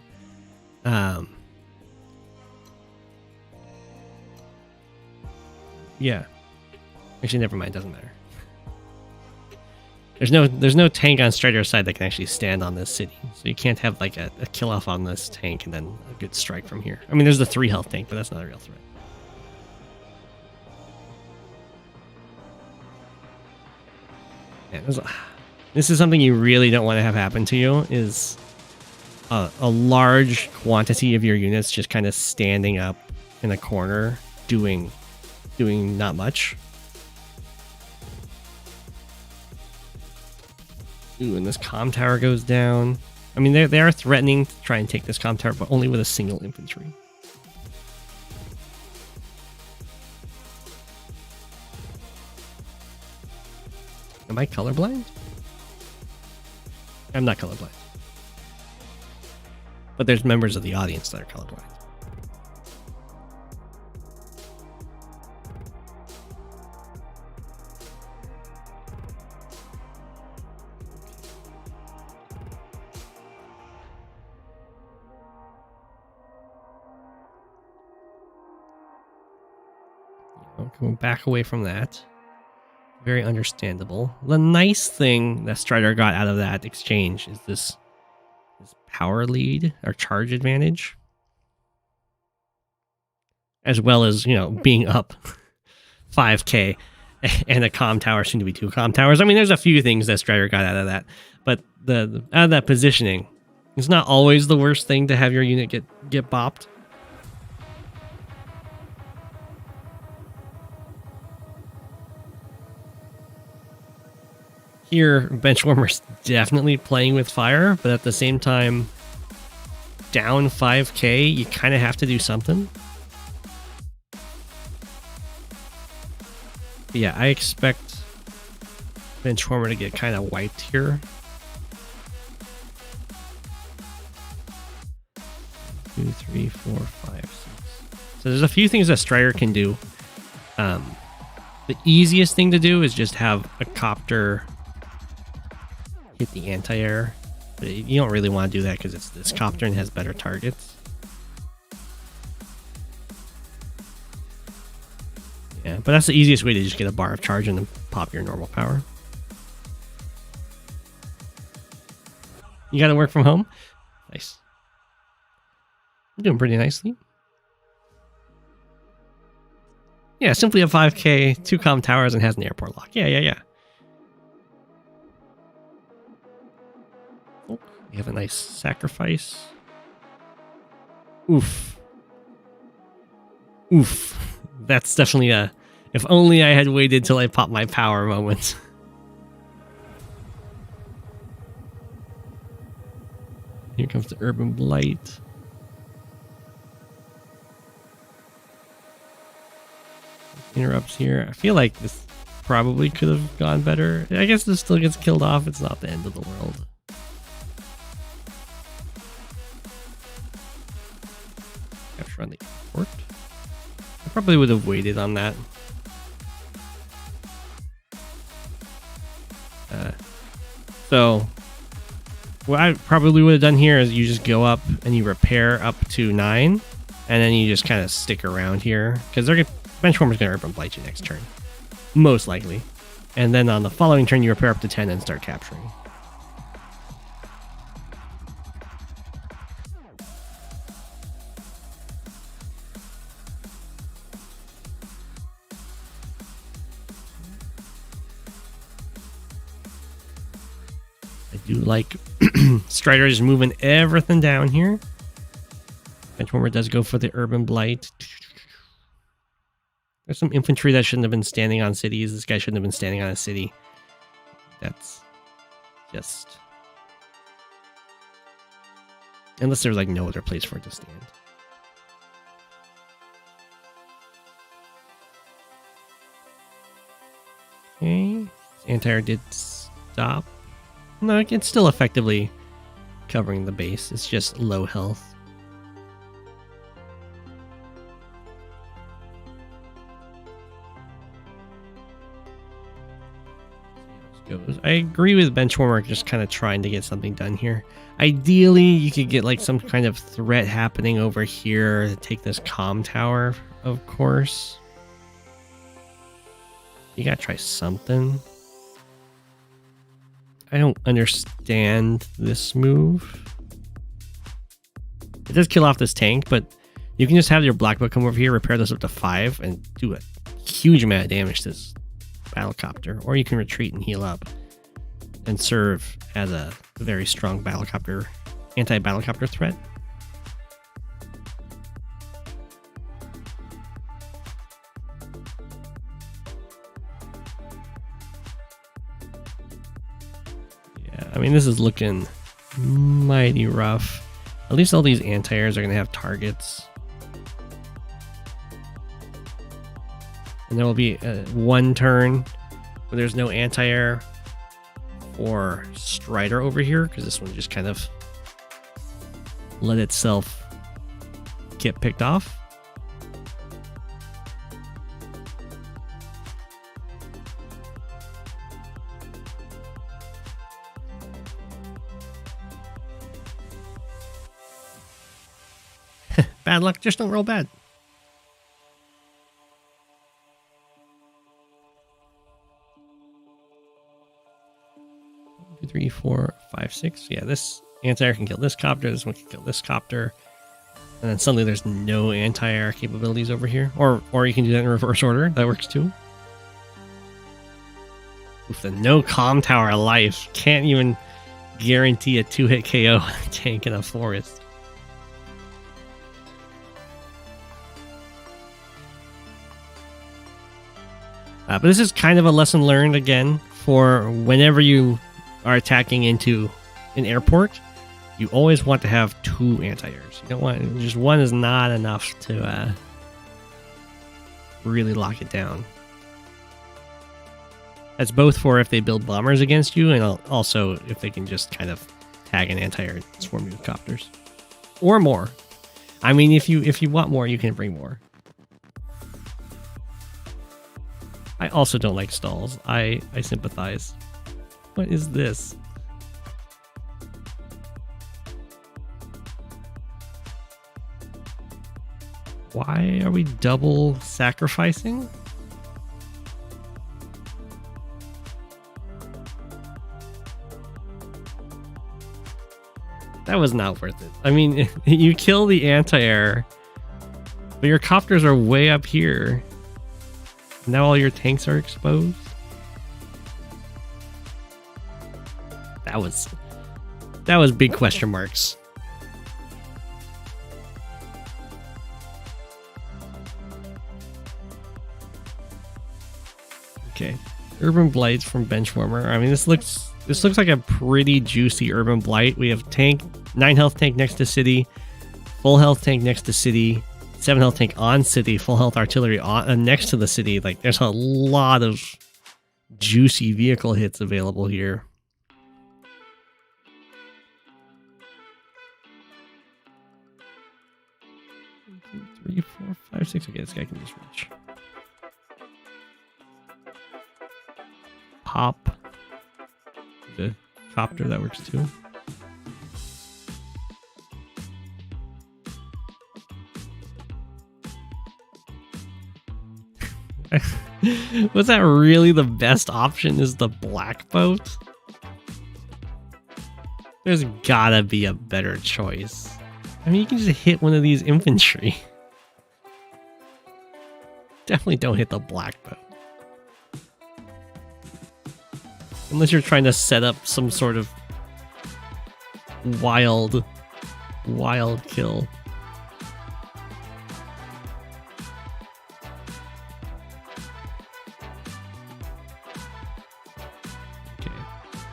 Yeah. Actually, never mind. Doesn't matter. There's no tank on Strider's side that can actually stand on this city, so you can't have like a kill off on this tank and then a good strike from here. I mean, there's the 3 health tank, but that's not a real threat. Yeah, this is something you really don't want to have happen to you, is a large quantity of your units just kind of standing up in a corner doing not much. Ooh, and this comm tower goes down. I mean, they are threatening to try and take this comm tower, but only with a single infantry. Am I colorblind? I'm not colorblind. But there's members of the audience that are colorblind. Going back away from that. Very understandable. The nice thing that Strider got out of that exchange is this power lead or charge advantage. As well as, you know, being up 5k and a comm tower, soon to be 2 comm towers. I mean, there's a few things that Strider got out of that. But out of that positioning, it's not always the worst thing to have your unit get bopped. Here, Benchwarmer's definitely playing with fire, but at the same time, down 5k, you kind of have to do something. But yeah, I expect Benchwarmer to get kind of wiped here. 2, 3, 4, 5, 6. So there's a few things that Strider can do. The easiest thing to do is just have a copter hit the anti-air, but you don't really want to do that because it's this copter and has better targets. Yeah, but that's the easiest way to just get a bar of charge and then pop your normal power. You got to work from home? Nice. I'm doing pretty nicely. Yeah, simply a 5k, 2 comm towers, and has an airport lock. Yeah. We have a nice sacrifice. Oof. That's definitely a, if only I had waited till I popped my power moment. Here comes the Urban Blight. Interrupts here. I feel like this probably could have gone better. I guess this still gets killed off. It's not the end of the world. Capture on the airport. I probably would have waited on that. So what I probably would have done here is you just go up and you repair up to 9, and then you just kind of stick around here because they're gonna, Benchwarmer's gonna Urban Blight you next turn, most likely, and then on the following turn you repair up to 10 and start capturing. I do like Strider is moving everything down here. Benchwarmer does go for the Urban Blight. There's some infantry that shouldn't have been standing on cities. This guy shouldn't have been standing on a city. That's just... unless there's like no other place for it to stand. Okay. Anti-air did stop. No, it's still effectively covering the base. It's just low health. I agree with Benchwarmer just kind of trying to get something done here. Ideally, you could get like some kind of threat happening over here to take this comm tower, of course. You gotta try something. I don't understand this move. It does kill off this tank, but you can just have your Black Book come over here, repair this up to 5, and do a huge amount of damage to this battlecopter. Or you can retreat and heal up. and serve as a very strong battlecopter, anti-battlecopter threat. Yeah, I mean, this is looking mighty rough. At least all these anti-airs are going to have targets. And there will be one turn where there's no anti-air for Strider over here, because this one just kind of let itself get picked off. Bad luck, just don't roll bad. 2, 3, 4, 5, 6. Yeah, this anti-air can kill this copter, this one can kill this copter. And then suddenly there's no anti-air capabilities over here. Or you can do that in reverse order. That works too. With the no comm tower life, can't even guarantee a 2-hit KO tank in a forest. But this is kind of a lesson learned again for whenever you are attacking into an airport, you always want to have 2 anti-airs. You don't want, just one is not enough to really lock it down. That's both for if they build bombers against you, and also if they can just kind of tag an anti-air and swarm you with copters. Or more. I mean, if you want more, you can bring more. I also don't like stalls. I sympathize. What is this? Why are we double sacrificing? That was not worth it. I mean, you kill the anti-air, but your copters are way up here. Now all your tanks are exposed. That was big question marks. Okay, Urban Blights from Benchwarmer. I mean, this looks like a pretty juicy Urban Blight. We have tank, 9 health tank next to city, full health tank next to city, 7 health tank on city, full health artillery on next to the city. Like, there's a lot of juicy vehicle hits available here. Three, 4, 5, 6. Okay, this guy can just reach. Pop the copter, that works too. Was that really the best option? Is the black boat? There's gotta be a better choice. I mean, you can just hit one of these infantry. Definitely don't hit the black boat. Unless you're trying to set up some sort of wild kill. Okay.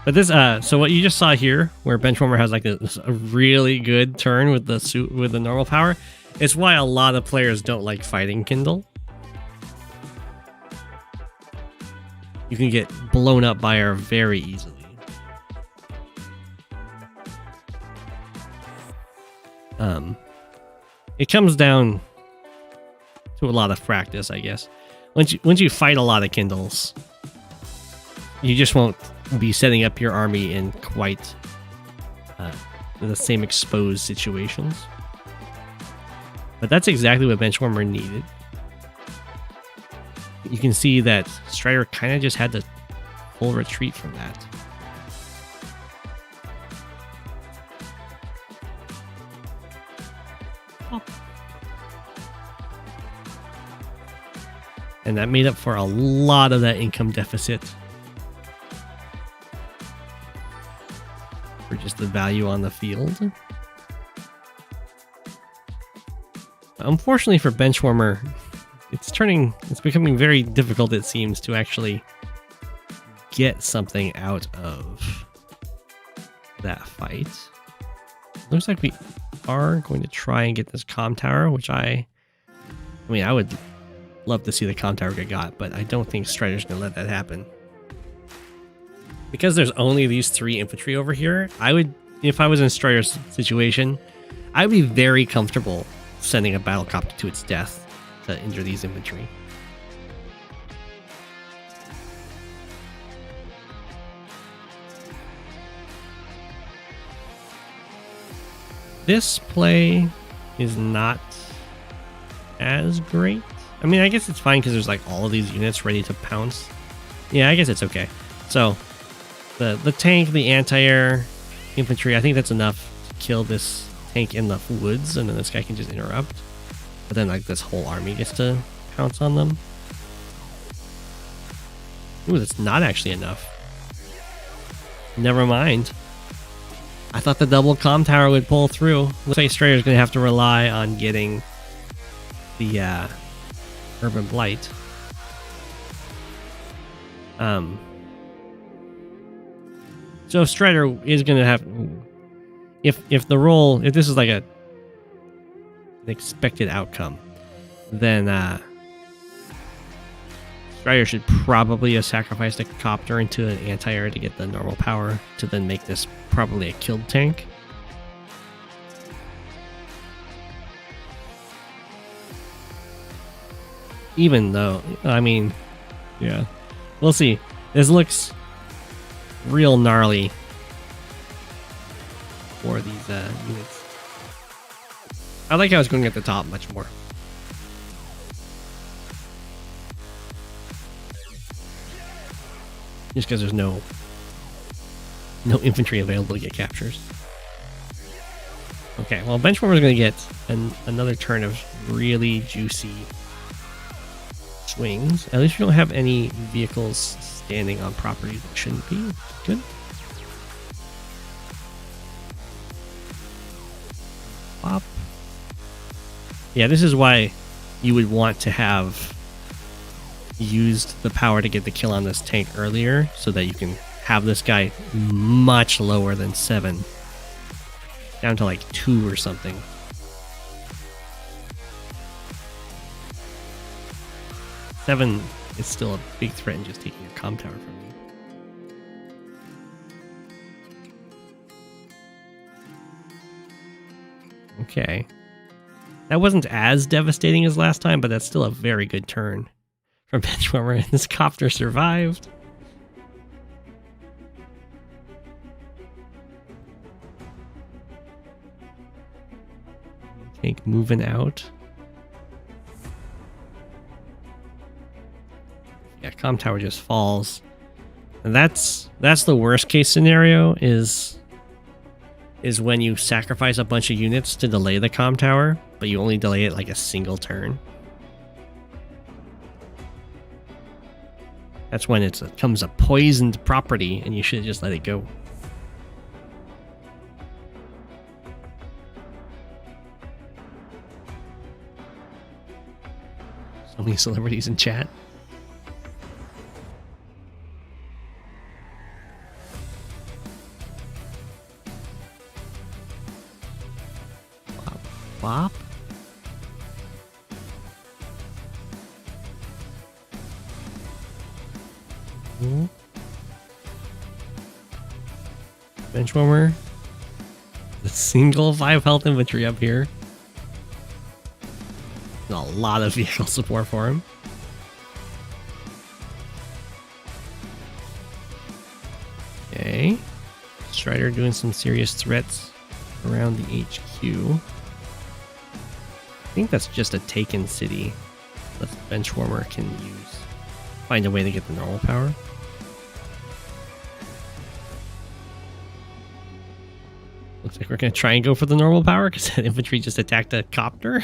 But this, so what you just saw here, where Benchwarmer has like a really good turn with the suit with the normal power, it's why a lot of players don't like fighting Kindle. You can get blown up by her very easily. It comes down to a lot of practice, I guess. Once you fight a lot of Kindles, you just won't be setting up your army in quite the same exposed situations. But that's exactly what Benchwarmer needed. You can see that Strider kind of just had to full retreat from that. Oh. And that made up for a lot of that income deficit. for just the value on the field. Unfortunately for Benchwarmer, it's becoming very difficult, it seems, to actually get something out of that fight. Looks like we are going to try and get this comm tower, which I mean, I would love to see the comm tower get got, but I don't think Strider's going to let that happen. Because there's only these 3 infantry over here, I would, if I was in Strider's situation, I would be very comfortable sending a battlecopter to its death to injure these infantry. This play is not as great. I mean, I guess it's fine because there's like all of these units ready to pounce. Yeah, I guess it's okay. So the tank, the anti-air infantry, I think that's enough to kill this tank in the woods, and then this guy can just interrupt. But then like this whole army gets to pounce on them. Ooh, that's not actually enough. Never mind. I thought the double comm tower would pull through. Looks like Strider's going to have to rely on getting the Urban Blight. So Strider is going to have, if the roll, if this is like an expected outcome, then Strider should probably have sacrificed a copter into an anti-air to get the normal power to then make this probably a killed tank. Even though, I mean, yeah, we'll see. This looks real gnarly for these units. I like how it's going at the top much more. Just because there's no infantry available to get captures. Okay, well, Benchwarmer is going to get another turn of really juicy swings. At least we don't have any vehicles standing on property that shouldn't be. Good. Pop. Yeah, this is why you would want to have used the power to get the kill on this tank earlier, so that you can have this guy much lower than 7, down to like 2 or something. Seven is still a big threat in just taking your comm tower from you. Okay. That wasn't as devastating as last time, but that's still a very good turn from Benchwarmer, and this copter survived. Tank moving out. Yeah, comm tower just falls. And that's the worst case scenario is when you sacrifice a bunch of units to delay the comm tower, but you only delay it like a single turn. That's when it becomes a poisoned property, and you should just let it go. So many celebrities in chat. Bop, bop. Benchwarmer. The single 5 health infantry up here. A lot of vehicle support for him. Okay. Strider doing some serious threats around the HQ. I think that's just a taken city that Benchwarmer can use. Find a way to get the normal power. Looks like we're going to try and go for the normal power because that infantry just attacked a copter.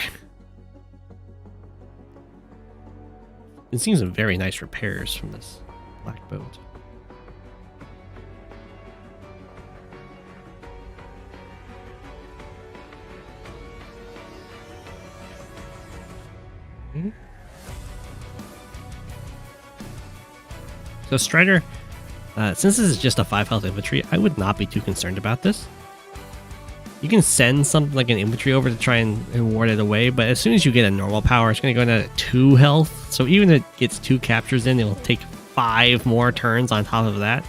It seems some very nice repairs from this black boat. Okay. So Strider, since this is just a 5 health infantry, I would not be too concerned about this. You can send something like an infantry over to try and ward it away, but as soon as you get a normal power, it's going to go down to 2 health. So even if it gets 2 captures in, it will take 5 more turns on top of that.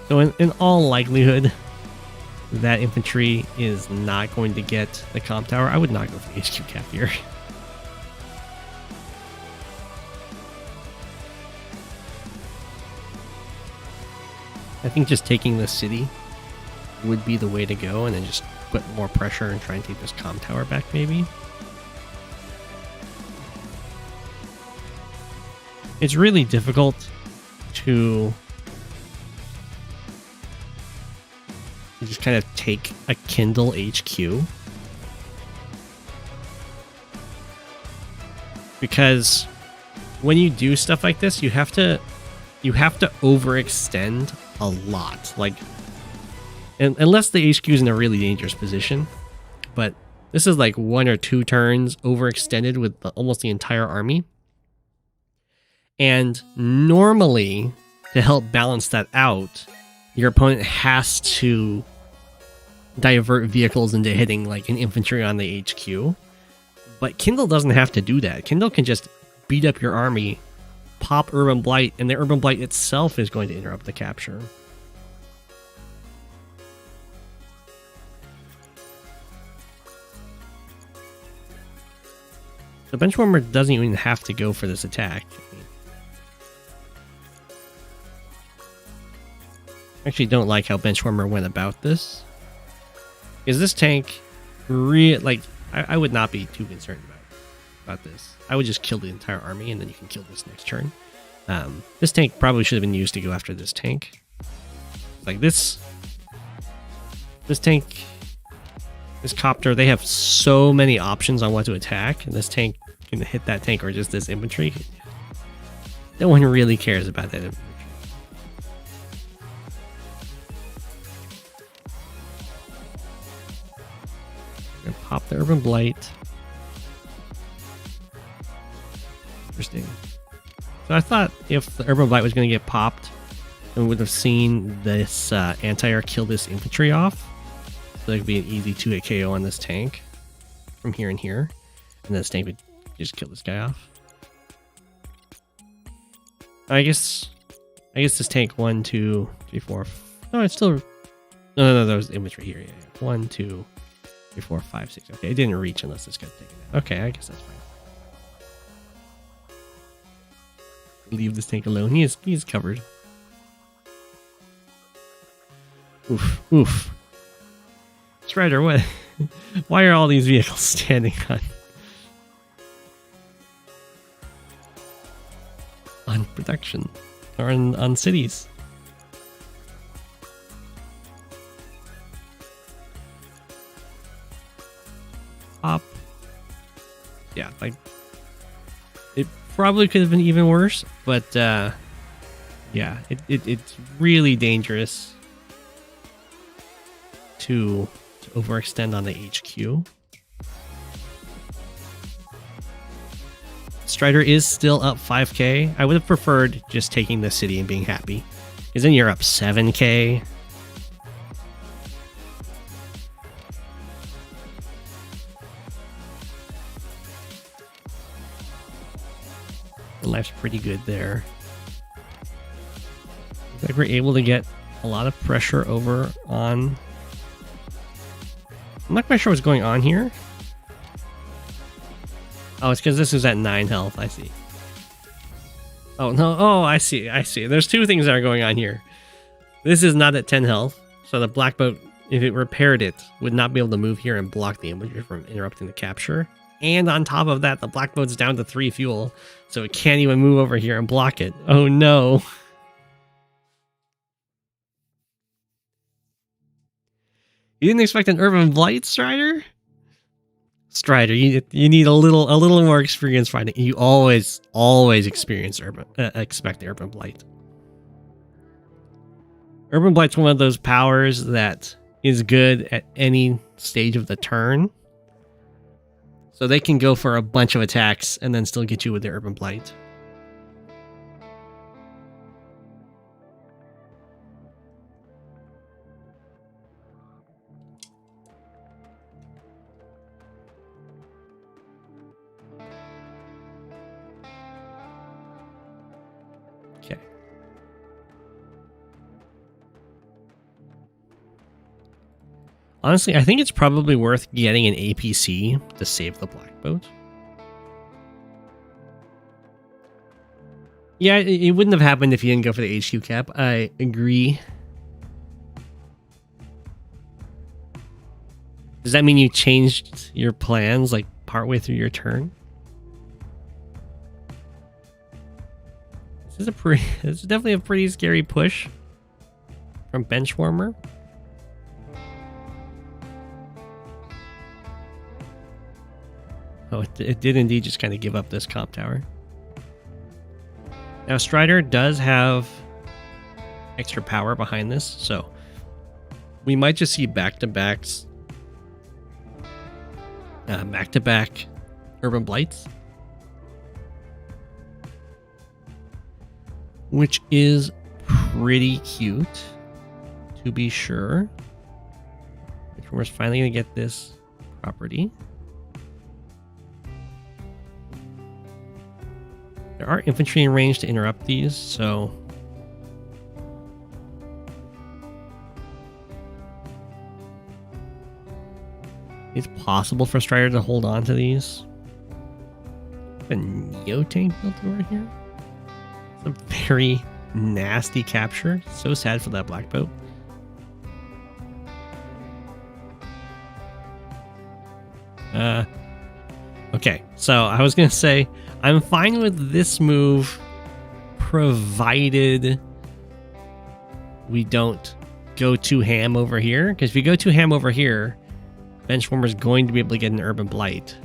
So in all likelihood, that infantry is not going to get the comp tower. I would not go for the HQ cap here. I think just taking the city would be the way to go, and then just put more pressure and try and take this comm tower back, maybe. It's really difficult to just kind of take a Kindle HQ, because when you do stuff like this, you have to overextend a lot. Like, unless the HQ is in a really dangerous position, but this is like 1 or 2 turns overextended with almost the entire army. And normally, to help balance that out, your opponent has to divert vehicles into hitting like an infantry on the HQ. But Kindle doesn't have to do that. Kindle can just beat up your army, pop Urban Blight, and the Urban Blight itself is going to interrupt the capture. The Benchwarmer doesn't even have to go for this attack. I actually don't like how Benchwarmer went about this. Is this tank like, I would not be too concerned about this. I would just kill the entire army and then you can kill this next turn. This tank probably should have been used to go after this tank. Like this tank, this copter, they have so many options on what to attack, and this tank can hit that tank or just this infantry. No one really cares about that infantry. Gonna pop the Urban Blight. Interesting. So I thought if the Urban Blight was going to get popped, we would have seen this anti-air kill this infantry off. So it could be an easy 2-hit KO on this tank from here and here. And then this tank would just kill this guy off. I guess this tank 1, 2, 3, 4. No, it's still. No, there was infantry here. Yeah. 1, 2, 3, 4, 5, 6. Okay, it didn't reach unless this got taken out. Okay, I guess that's fine. Leave this tank alone. He's covered. Oof. Strider, what? Why are all these vehicles standing on production or on cities? Pop. Yeah, like it probably could have been even worse, but yeah, it's really dangerous to overextend on the HQ. Strider is still up 5k. I would have preferred just taking the city and being happy, because then you're up 7k. The life's pretty good there. Like we're able to get a lot of pressure over on. I'm not quite sure what's going on here. Oh, it's because this is at 9 health. I see. Oh, no. Oh, I see. There's 2 things that are going on here. This is not at 10 health. So the black boat, if it repaired it, would not be able to move here and block the infantry from interrupting the capture. And on top of that, the black boat's down to 3 fuel. So it can't even move over here and block it. Oh, no. You didn't expect an Urban Blight, Strider? Strider, you need a little more experience fighting. You always expect Urban Blight. Urban Blight's one of those powers that is good at any stage of the turn. So they can go for a bunch of attacks and then still get you with the Urban Blight. Okay. Honestly, I think it's probably worth getting an APC to save the Black Boat. Yeah, it wouldn't have happened if you didn't go for the HQ cap. I agree. Does that mean you changed your plans like partway through your turn? This is definitely a pretty scary push from Benchwarmer. Oh, it did indeed just kind of give up this comp tower. Now, Strider does have extra power behind this, so we might just see back-to-backs, back-to-back Urban Blights, which is pretty cute, to be sure. We're finally going to get this property. There are infantry in range to interrupt these, so it's possible for Strider to hold on to these. A Neo tank built over here. It's a very nasty capture. So sad for that Black Boat. Okay, so I was gonna say I'm fine with this move, provided we don't go too ham over here. Because if you go too ham over here, Benchwarmer is going to be able to get an Urban Blight.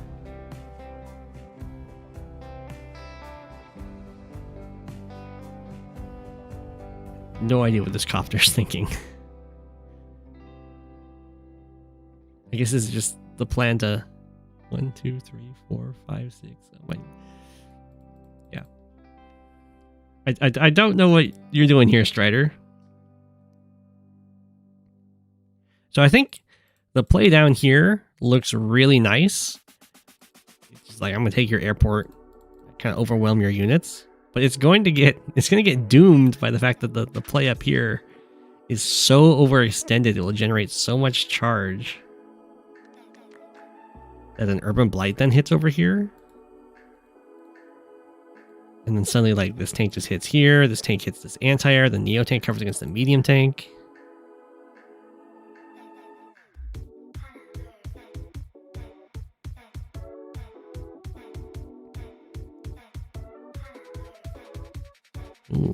No idea what this copter's thinking. I guess this is just the plan to 1, 2, 3, 4, 5, 6. Yeah. I don't know what you're doing here, Strider. So I think the play down here looks really nice. It's just like, I'm gonna take your airport, kind of overwhelm your units, but it's gonna get doomed by the fact that the play up here is so overextended. It will generate so much charge that an Urban Blight then hits over here. And then suddenly, like, this tank just hits here, this tank hits this anti-air, the Neo tank covers against the medium tank. Ooh.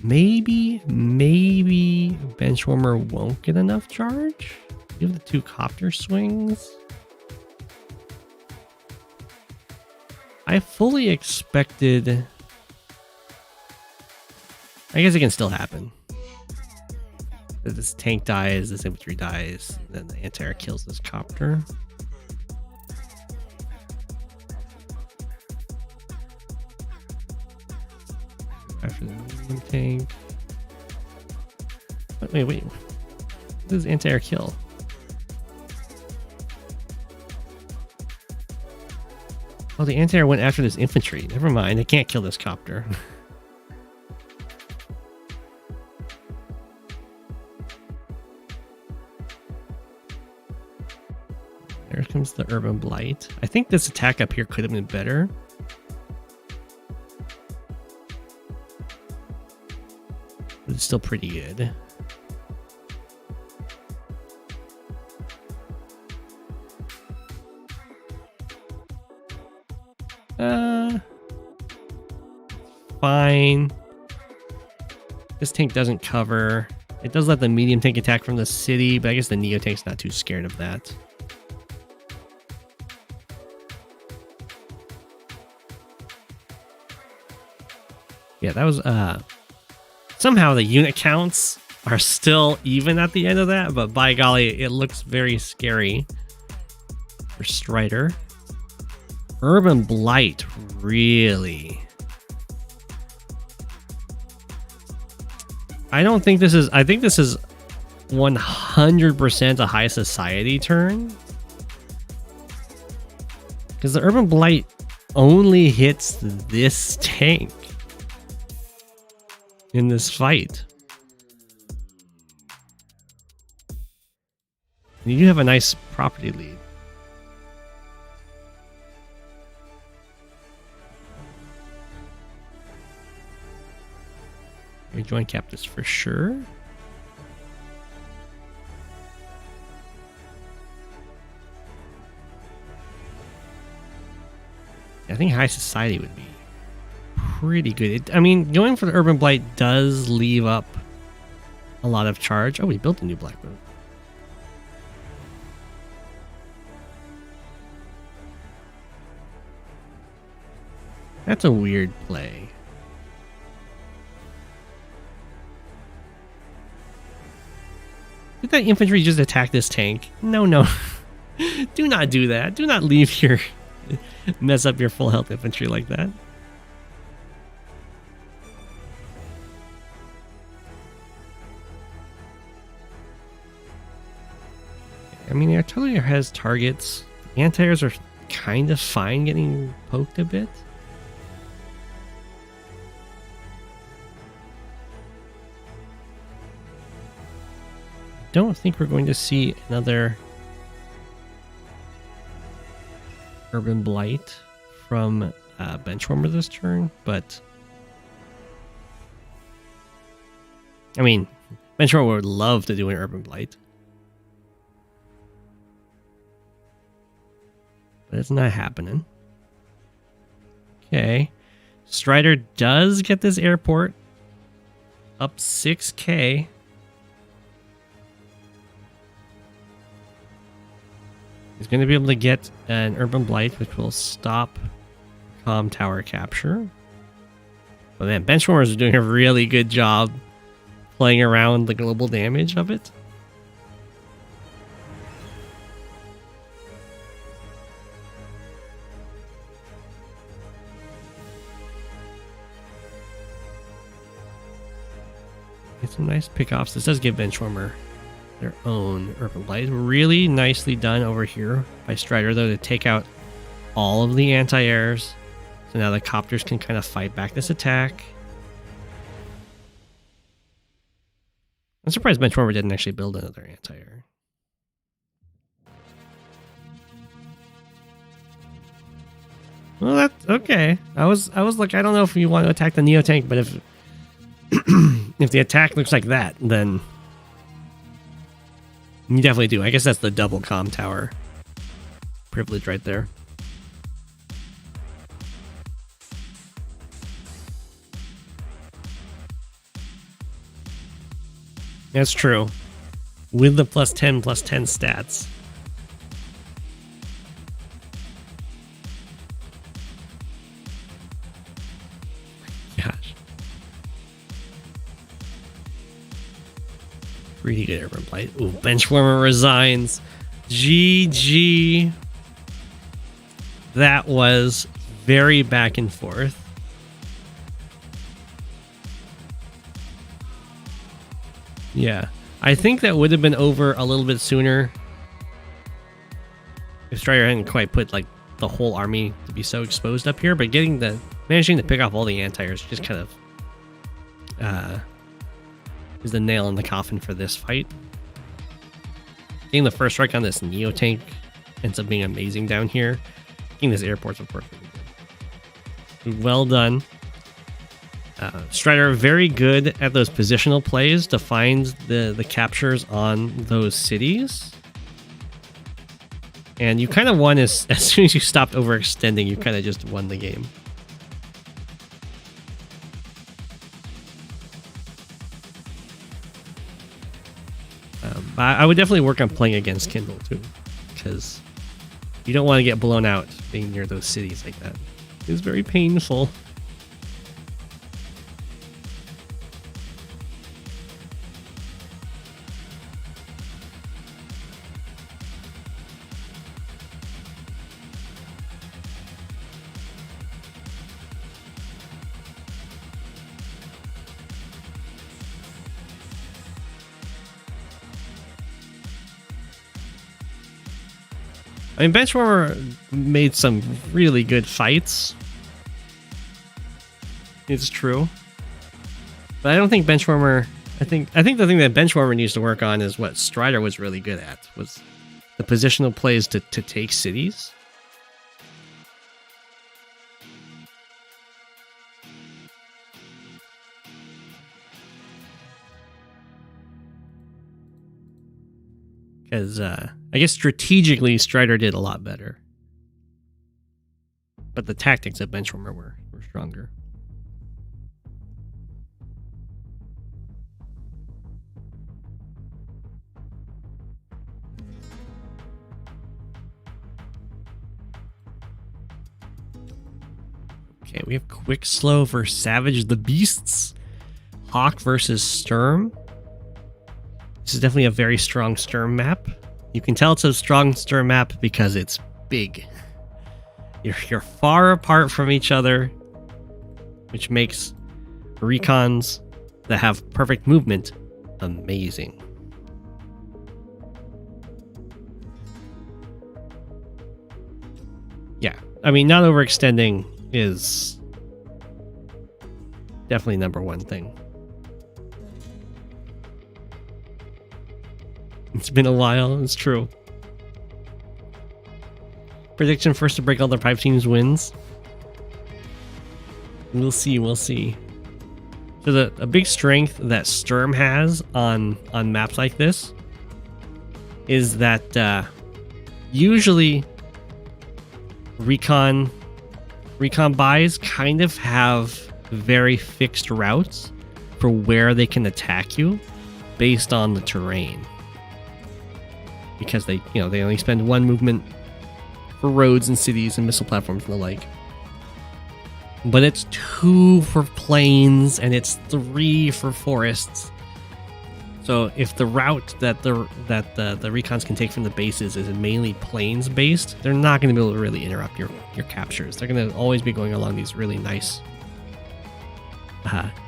Maybe Benchwarmer won't get enough charge? You have the 2 copter swings? I fully expected... I guess it can still happen. This tank dies, this infantry dies, then the anti-air kills this copter. After the medium tank. Wait. This is anti-air kill. Oh, the anti-air went after this infantry. Never mind, it can't kill this copter. There comes the Urban Blight. I think this attack up here could have been better. But it's still pretty good. Fine. This tank doesn't cover. It does let the medium tank attack from the city, but I guess the Neo tank's not too scared of that. Yeah, that was somehow the unit counts are still even at the end of that, but by golly, it looks very scary for Strider. Urban Blight, really? I don't think this is... I think this is 100% a high society turn. Because the Urban Blight only hits this tank in this fight. You do have a nice property lead. Your joint captives for sure. I think high society would be pretty good. I mean, going for the Urban Blight does leave up a lot of charge. Oh, we built a new black boat. That's a weird play. Did that infantry just attack this tank? No, no. Do not do that. Do not leave your... mess up your full health infantry like that. I mean, the artillery has targets. The anti-airs are kind of fine getting poked a bit. Don't think we're going to see another Urban Blight from Benchwarmer this turn, but I mean, Benchwarmer would love to do an Urban Blight, but it's not happening. Okay, Strider does get this airport up 6k. He's going to be able to get an Urban Blight, which will stop comm tower capture. But man, Benchwarmers are doing a really good job playing around the global damage of it. Get some nice pickoffs. This does give Benchwarmer their own Urban Blight. Really nicely done over here by Strider, though, to take out all of the anti-airs. So now the copters can kind of fight back this attack. I'm surprised Benchwarmer didn't actually build another anti-air. Well, that's okay. I was like, I don't know if you want to attack the Neo tank, but if if the attack looks like that, then you definitely do. I guess that's the double comm tower privilege right there. That's true. With the +10/+10 stats. Gosh. Pretty good Urban Blight. Ooh, Benchwarmer resigns. GG. That was very back and forth. Yeah. I think that would have been over a little bit sooner if Strider hadn't quite put like the whole army to be so exposed up here, but managing to pick off all the anti-airs just kind of is the nail in the coffin for this fight. Getting the first strike on this Neo tank ends up being amazing down here. Getting this airport's of course really good. Well done. Strider very good at those positional plays to find the captures on those cities. And you kind of won as soon as you stopped overextending, you kind of just won the game. I would definitely work on playing against Kindle too, because you don't want to get blown out being near those cities like that. It's very painful. I mean, Benchwarmer made some really good fights. It's true. But I don't think Benchwarmer... I think the thing that Benchwarmer needs to work on is what Strider was really good at, was the positional plays to take cities. Because I guess strategically Strider did a lot better. But the tactics of Benchwarmer were stronger. Okay, we have Quick Slow versus Savage the Beasts. Hawke versus Sturm. This is definitely a very strong Sturm map. You can tell it's a strong Sturm map because it's big. You're far apart from each other, which makes recons that have perfect movement amazing. Yeah, I mean, not overextending is definitely number one thing. It's been a while, it's true. Prediction: first to break all the pipe teams wins. We'll see, we'll see. So a big strength that Sturm has on maps like this is that usually recon buys kind of have very fixed routes for where they can attack you based on the terrain. Because they only spend one movement for roads and cities and missile platforms and the like. But it's 2 for plains and it's 3 for forests. So if the route that the recons can take from the bases is mainly plains based, they're not going to be able to really interrupt your captures. They're going to always be going along these really nice,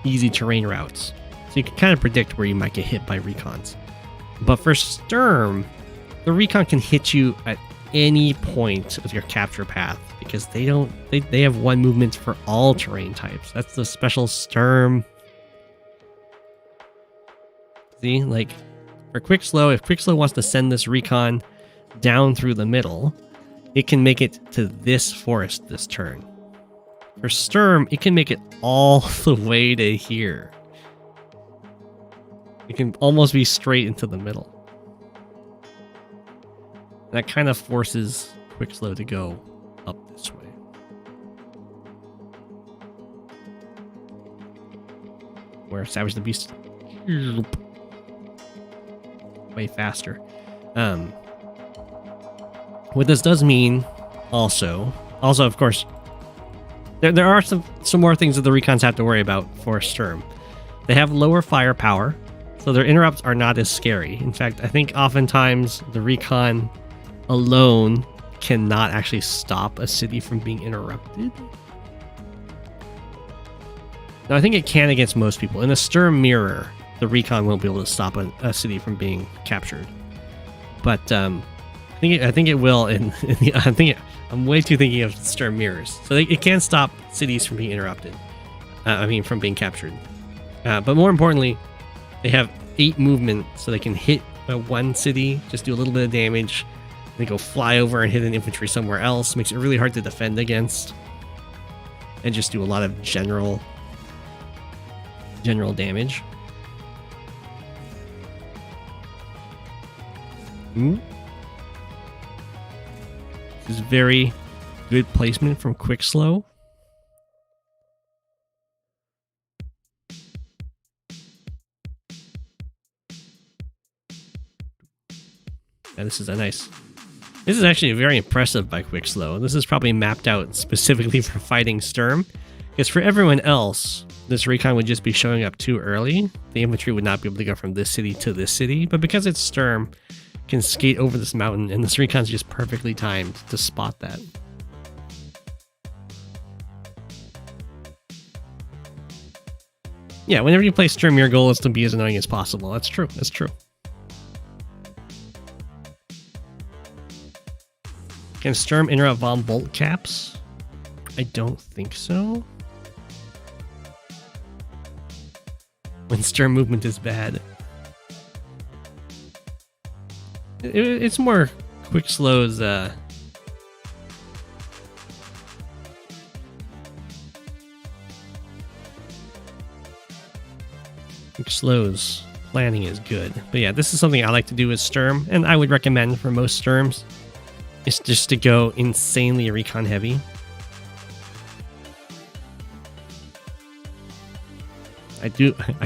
easy terrain routes. So you can kind of predict where you might get hit by recons. But for Sturm, the recon can hit you at any point of your capture path because they have one movement for all terrain types. That's the special Sturm. See, like for Quick Slow, if Quick Slow wants to send this recon down through the middle, it can make it to this forest this turn. For Sturm, it can make it all the way to here. It can almost be straight into the middle. That kind of forces Quick Slow to go up this way. Where Savage the Beast way faster. What this does mean also of course, there are some more things that the recons have to worry about for Sturm. They have lower firepower, so their interrupts are not as scary. In fact, I think oftentimes the recon alone cannot actually stop a city from being interrupted. Now, I think it can against most people. In a Sturm mirror, the recon won't be able to stop a city from being captured. But I think it will. I'm way too thinking of Sturm mirrors. So it can stop cities from being interrupted. From being captured. But more importantly, they have 8 movement, so they can hit one city, just do a little bit of damage. They go fly over and hit an infantry somewhere else. Makes it really hard to defend against. And just do a lot of general damage. This is very good placement from Quick Slow. Yeah, this is actually very impressive by Quick Slow. This is probably mapped out specifically for fighting Sturm. Because for everyone else, this recon would just be showing up too early. The infantry would not be able to go from this city to this city. But because it's Sturm, it can skate over this mountain, and this recon's just perfectly timed to spot that. Yeah, whenever you play Sturm, your goal is to be as annoying as possible. That's true. That's true. Can Sturm interrupt bomb bolt caps? I don't think so. When Sturm movement is bad. It's more quick slows. Quick slows planning is good. But yeah, this is something I like to do with Sturm, and I would recommend for most Sturms. It's just to go insanely recon heavy. I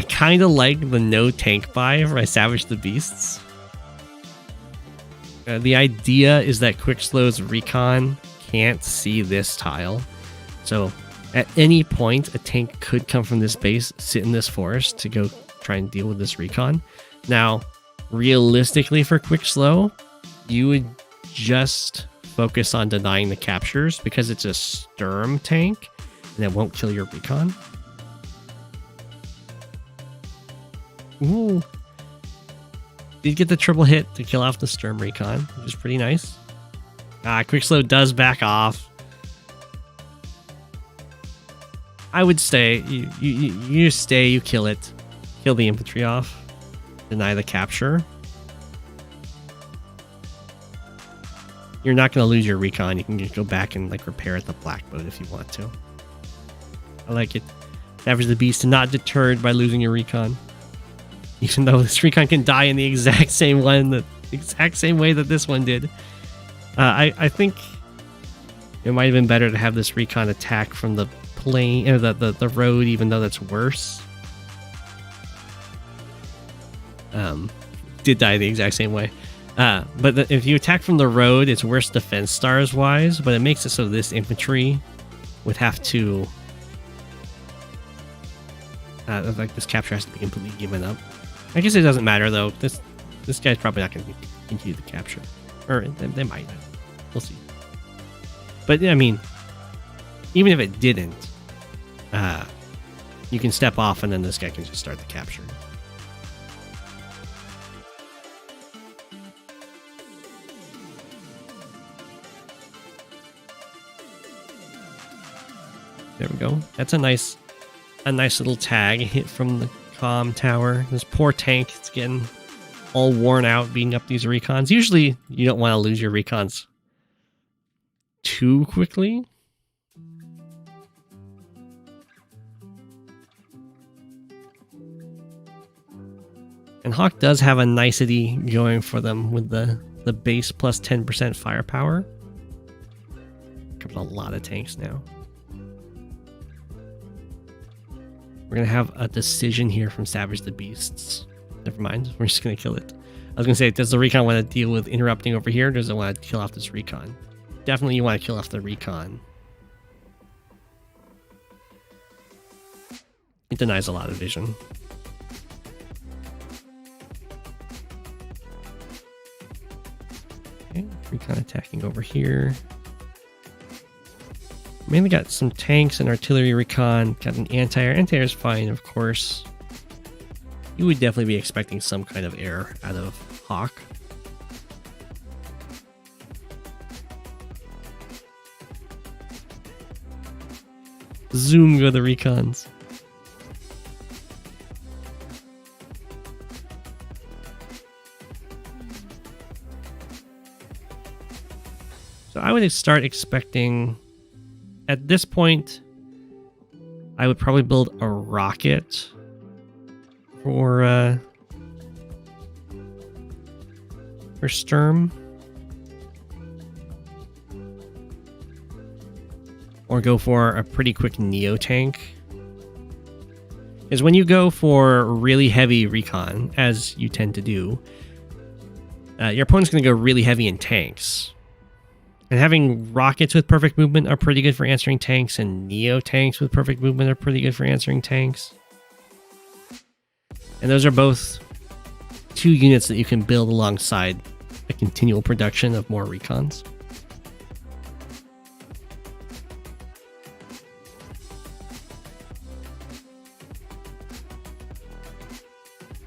kind of like the no tank buy for my Savage the Beasts. The idea is that quick slows recon can't see this tile. So at any point, a tank could come from this base, sit in this forest to go try and deal with this recon. Now, realistically for quick slow, you would just focus on denying the captures because it's a Sturm tank and it won't kill your recon. Ooh. Did get the triple hit to kill off the Sturm recon, which is pretty nice. Quick slow does back off. I would stay. You stay, you kill it. Kill the infantry off. Deny the capture. You're not going to lose your recon. You can just go back and like repair at the black boat if you want to. I like it. Savage the Beast, not deterred by losing your recon. Even though this recon can die in the exact same way that this one did. I think it might have been better to have this recon attack from the plane or the road, even though that's worse. Did die the exact same way. But if you attack from the road, it's worse defense stars wise, but it makes it so this infantry would have to like this capture has to be completely given up. I guess it doesn't matter though. This guy's probably not going to continue the capture, or they might. We'll see. But I mean, even if it didn't, you can step off and then this guy can just start the capture. There we go. That's a nice little tag hit from the comm tower. This poor tank, it's getting all worn out beating up these recons. Usually you don't want to lose your recons too quickly. And Hawke does have a nicety going for them with the base plus 10% firepower. Comes a lot of tanks now. We're going to have a decision here from Savage the Beasts. Never mind. We're just going to kill it. I was going to say, does the recon want to deal with interrupting over here? Or does it want to kill off this recon? Definitely you want to kill off the recon. It denies a lot of vision. Okay, recon attacking over here. Mainly got some tanks and artillery recon. Got an anti-air. Anti-air is fine, of course. You would definitely be expecting some kind of air out of Hawke. Zoom go the recons. So I would start expecting... At this point, I would probably build a rocket for Sturm. Or go for a pretty quick Neo tank. Because when you go for really heavy recon, as you tend to do, your opponent's going to go really heavy in tanks. And having rockets with perfect movement are pretty good for answering tanks, and Neo tanks with perfect movement are pretty good for answering tanks. And those are both two units that you can build alongside a continual production of more recons.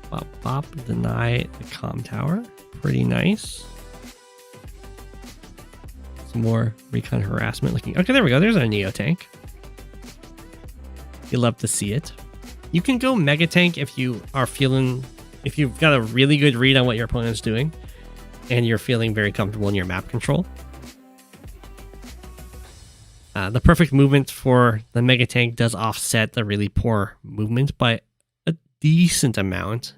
Bop, bop, deny the comm tower. Pretty nice. Some more recon harassment looking. Okay, there we go. There's our Neo tank. You love to see it. You can go Mega Tank if you are feeling, if you've got a really good read on what your opponent's doing and you're feeling very comfortable in your map control. The perfect movement for the Mega Tank does offset the really poor movement by a decent amount.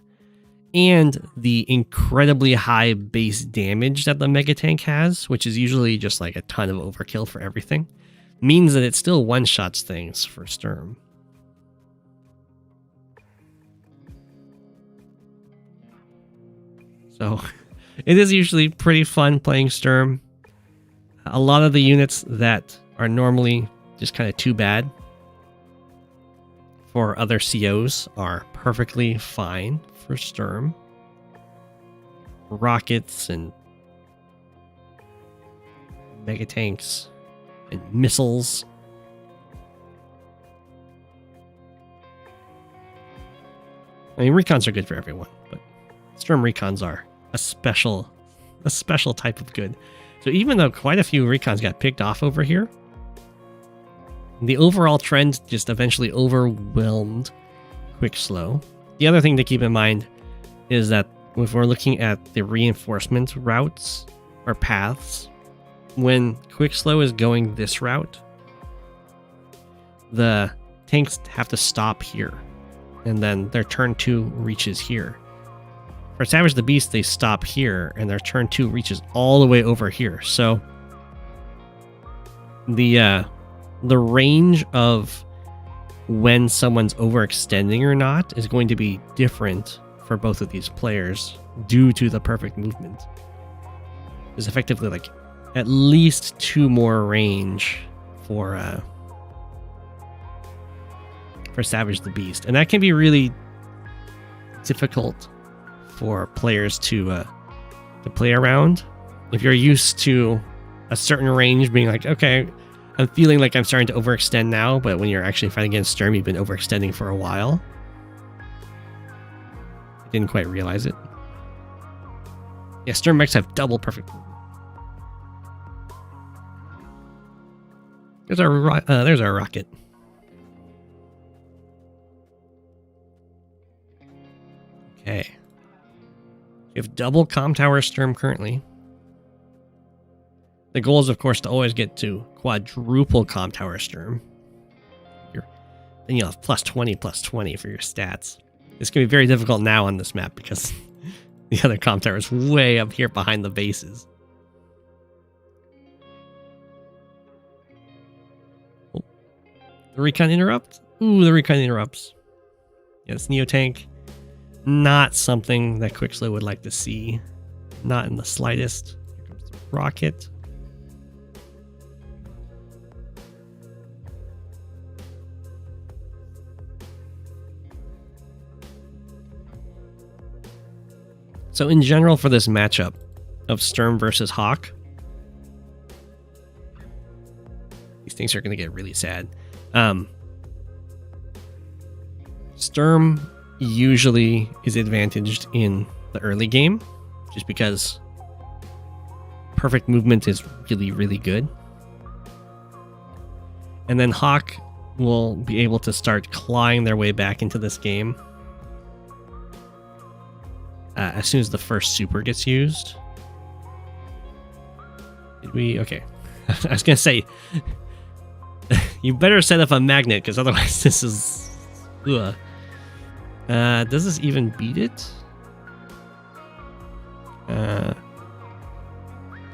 And the incredibly high base damage that the Mega Tank has, which is usually just like a ton of overkill for everything, means that it still one-shots things for Sturm. So it is usually pretty fun playing Sturm. A lot of the units that are normally just kind of too bad for other COs are perfectly fine for Sturm. Rockets and Mega Tanks and missiles. I mean, recons are good for everyone, but Sturm recons are a special type of good. So even though quite a few recons got picked off over here, the overall trend just eventually overwhelmed Quick Slow. The other thing to keep in mind is that if we're looking at the reinforcement routes or paths, when Quick Slow is going this route, the tanks have to stop here, and then their turn 2 reaches here. For Savage the Beast, they stop here, and their turn 2 reaches all the way over here. So the range of when someone's overextending or not is going to be different for both of these players due to the perfect movement. There's effectively like at least 2 more range for Savage the Beast, and that can be really difficult for players to play around. If you're used to a certain range being like, okay, I'm feeling like I'm starting to overextend now, but when you're actually fighting against Sturm, you've been overextending for a while. Didn't quite realize it. Yeah, Sturm mechs have double perfect movement. There's our rocket. Okay. You have double comm tower Sturm currently. The goal is, of course, to always get to quadruple comm tower Sturm. Then you'll have +20/+20 for your stats. It's going to be very difficult now on this map because the other comm tower is way up here behind the bases. Oh. The recon interrupt? Ooh, the recon interrupts. Yeah, this Neo tank. Not something that Quick Slow would like to see. Not in the slightest. Here comes the rocket. So in general for this matchup of Sturm versus Hawke, these things are going to get really sad. Sturm usually is advantaged in the early game just because perfect movement is really, really good. And then Hawke will be able to start clawing their way back into this game as soon as the first super gets used. Did we? Okay. I was going to say, you better set up a magnet because otherwise this is... Ugh. Does this even beat it?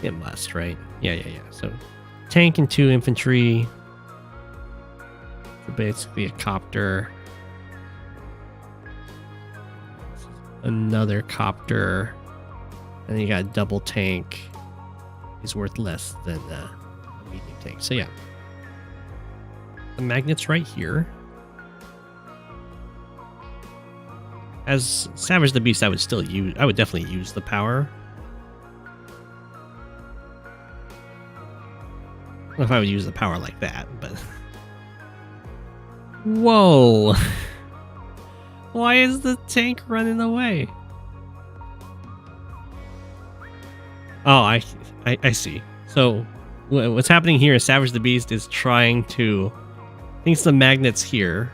It must, right? Yeah. So, tank and 2 infantry. So basically a copter. Another copter. And then you got a double tank. Is worth less than a medium tank. So yeah. The magnet's right here. As Savage the Beast, I would definitely use the power. I don't know if I would use the power like that, but... Whoa! Why is the tank running away? Oh, I see. So, what's happening here is Savage the Beast is trying to, thinks the magnet's here.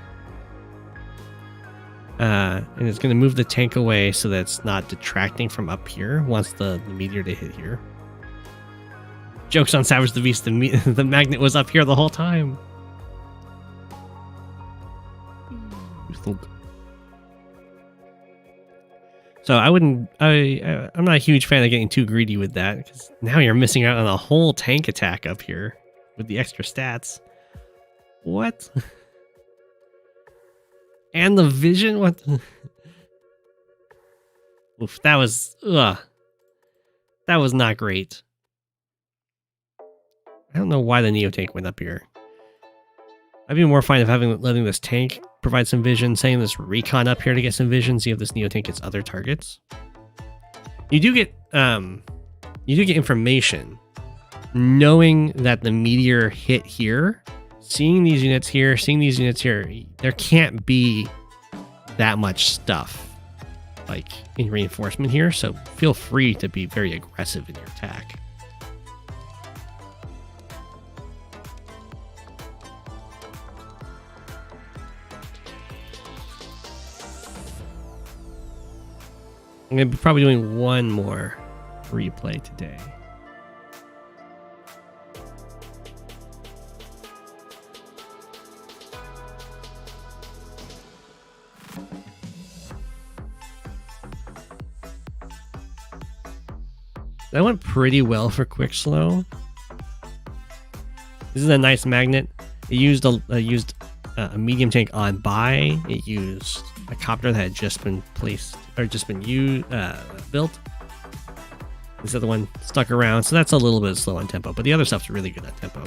And it's going to move the tank away so that it's not detracting from up here. Wants the meteor to hit here. Joke's on Savage the Beast, the magnet was up here the whole time. So I'm not a huge fan of getting too greedy with that, because now you're missing out on a whole tank attack up here with the extra stats. What? And the vision? What? Oof, that was not great. I don't know why the Neo tank went up here. I'd be more fine of letting this tank provide some vision, sending this recon up here to get some vision, see if this Neo tank gets other targets. You do get information, knowing that the meteor hit here, seeing these units here, seeing these units here. There can't be that much stuff like in reinforcement here, so feel free to be very aggressive in your attack. I'm going to be probably doing one more replay today. That went pretty well for quick slow. This is a nice magnet. It used a medium tank on buy. It used a copter that had just been placed or just been built. This other one stuck around, so that's a little bit slow on tempo, but the other stuff's really good on tempo.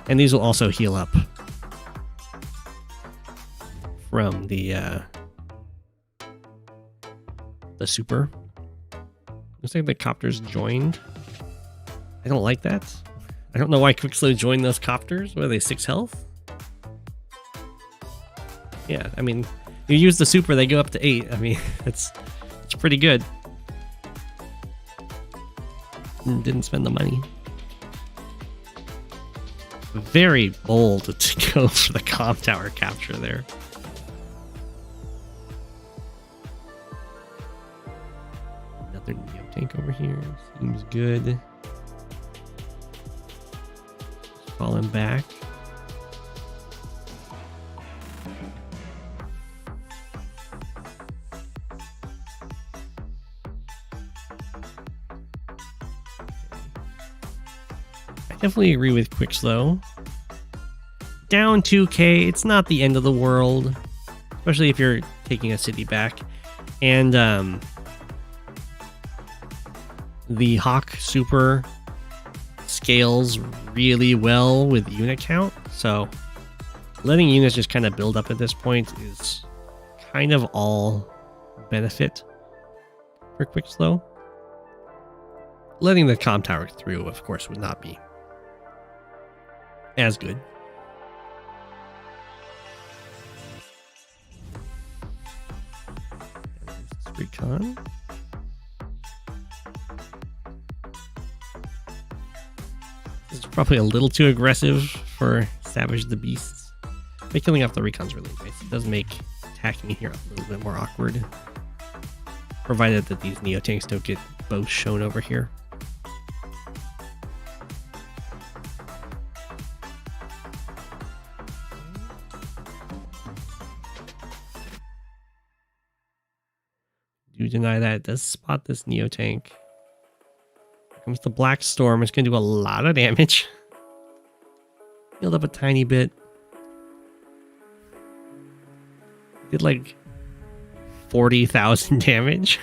And these will also heal up from the super. Looks like the copters joined. I don't like that. I don't know why quick slow joined those copters. What are they, 6 health? Yeah, I mean, you use the super, they go up to 8. I mean, it's pretty good. Didn't spend the money. Very bold to go for the comm tower capture there. Another Neo tank over here. Seems good. Falling back. I definitely agree with quick slow. Down 2k, it's not the end of the world, especially if you're taking a city back. And the Hawke super scales really well with unit count, so letting units just kind of build up at this point is kind of all benefit for quick slow. Letting the comm tower through, of course, would not be as good. Recon. This is probably a little too aggressive for Savage the Beasts. But killing off the recon's really nice. It does make attacking here a little bit more awkward, provided that these Neo tanks don't get both shown over here. Do deny that. It does spot this Neo tank. Here comes the Black Storm. It's going to do a lot of damage. Healed up a tiny bit. Did like 40,000 damage.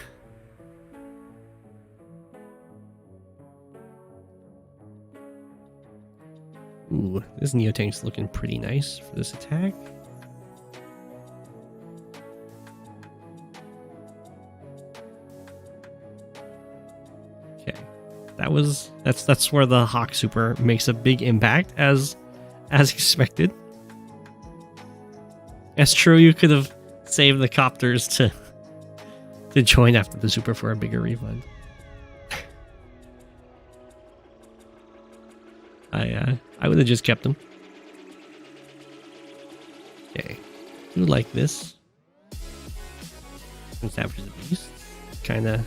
Ooh, this Neo tank's looking pretty nice for this attack. That's where the Hawke super makes a big impact, as expected. It's true, you could have saved the copters to join after the super for a bigger refund. I would have just kept them. Okay, do like this. Savage the Beast. Kind of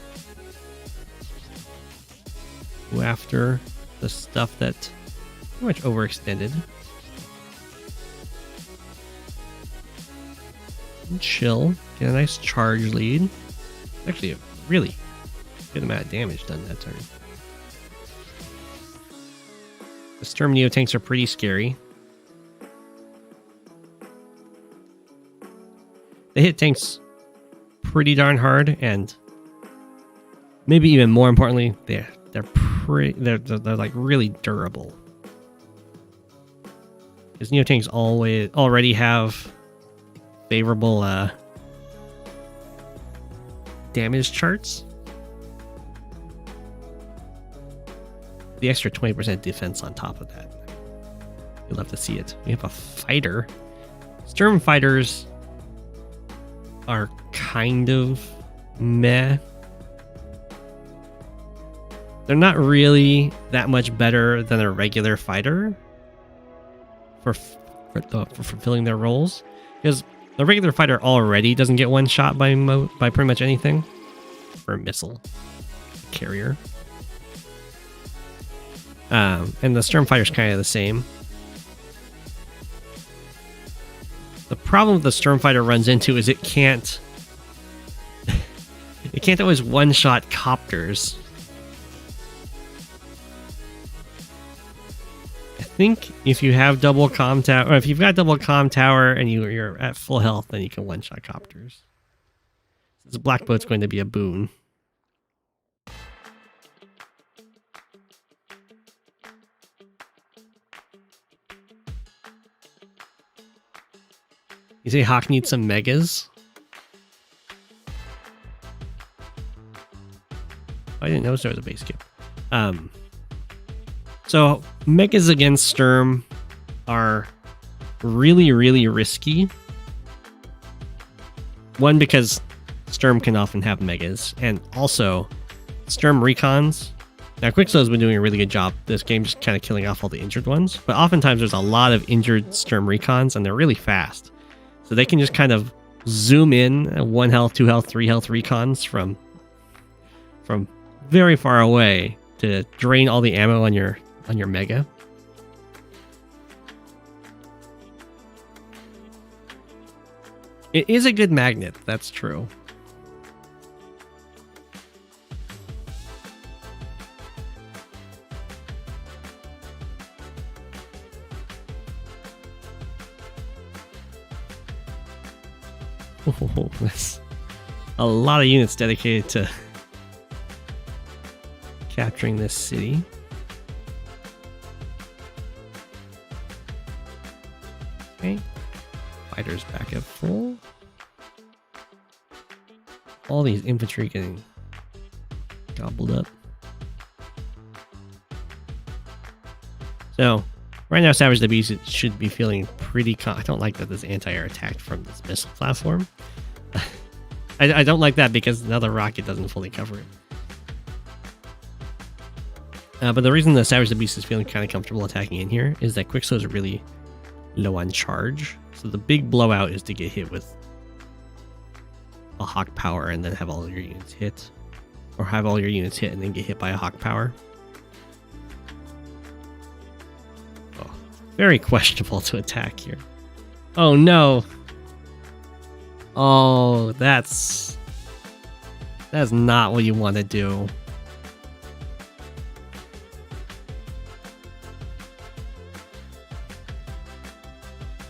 go after the stuff that pretty much overextended. And chill. Get a nice charge lead. Actually, a really good amount of damage done that turn. The Sturm Neo tanks are pretty scary. They hit tanks pretty darn hard, and maybe even more importantly, they're like really durable. Because Neo tanks already have favorable damage charts. The extra 20% defense on top of that. You'll have to see it. We have a fighter. Sturm fighters are kind of meh. They're not really that much better than a regular fighter for fulfilling their roles, because the regular fighter already doesn't get one shot by pretty much anything. For a missile carrier. And the Sturm fighter is kind of the same. The problem the Sturm fighter runs into is it can't always one-shot copters. I think if you have double comm tower, or if you've got double comm tower and you're at full health, then you can one-shot copters. This black boat's going to be a boon. You say Hawke needs some megas? I didn't notice there was a base skip. So megas against Sturm are really, really risky. One, because Sturm can often have megas, and also Sturm recons. Now, Quickslow's been doing a really good job this game, just kind of killing off all the injured ones. But oftentimes there's a lot of injured Sturm recons, and they're really fast. So they can just kind of zoom in 1 health, 2 health, 3 health recons from very far away to drain all the ammo on your mega. It is a good magnet, that's true. Oh, that's a lot of units dedicated to capturing this city. Okay, fighters back at full. All these infantry getting gobbled up. So right now, Savage the Beast should be feeling pretty. I don't like that this anti-air attacked from this missile platform. I don't like that because another rocket doesn't fully cover it. But the reason the Savage the Beast is feeling kind of comfortable attacking in here is that Quickslow is really low on charge. So the big blowout is to get hit with a Hawke power and then have all your units hit. Or have all your units hit and then get hit by a Hawke power. Oh, very questionable to attack here. Oh no! Oh, that's not what you want to do.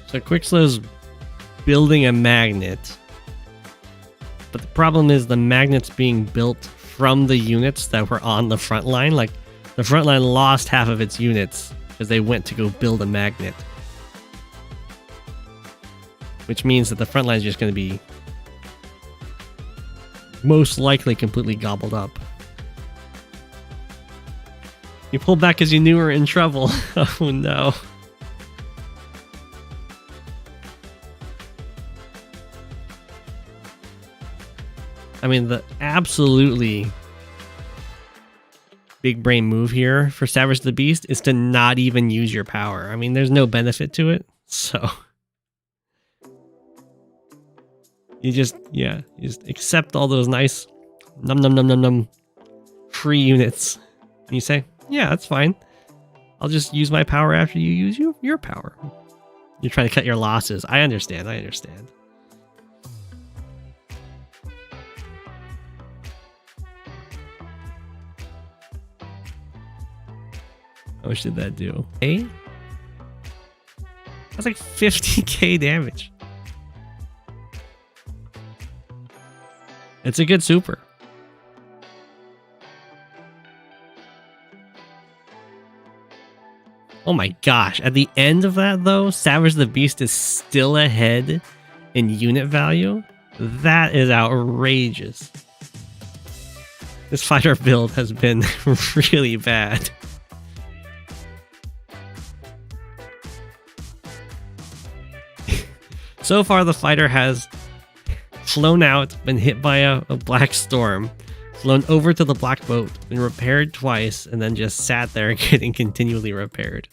So Quickslow's building a magnet, but the problem is the magnet's being built from the units that were on the front line. Like, the front line lost half of its units because they went to go build a magnet. Which means that the front line is just going to be most likely completely gobbled up. You pulled back because you knew we were in trouble. Oh no. I mean, the absolutely big brain move here for Savage the Beast is to not even use your power. I mean, there's no benefit to it, so you just accept all those nice num free units. And you say, yeah, that's fine. I'll just use my power after you use your power. You're trying to cut your losses. I understand. How much did that do? That's like 50k damage. It's a good super. Oh my gosh. At the end of that, though, Savage the Beast is still ahead in unit value. That is outrageous. This fighter build has been really bad. So far, the fighter has flown out, been hit by a black storm, flown over to the black boat, been repaired twice, and then just sat there getting continually repaired.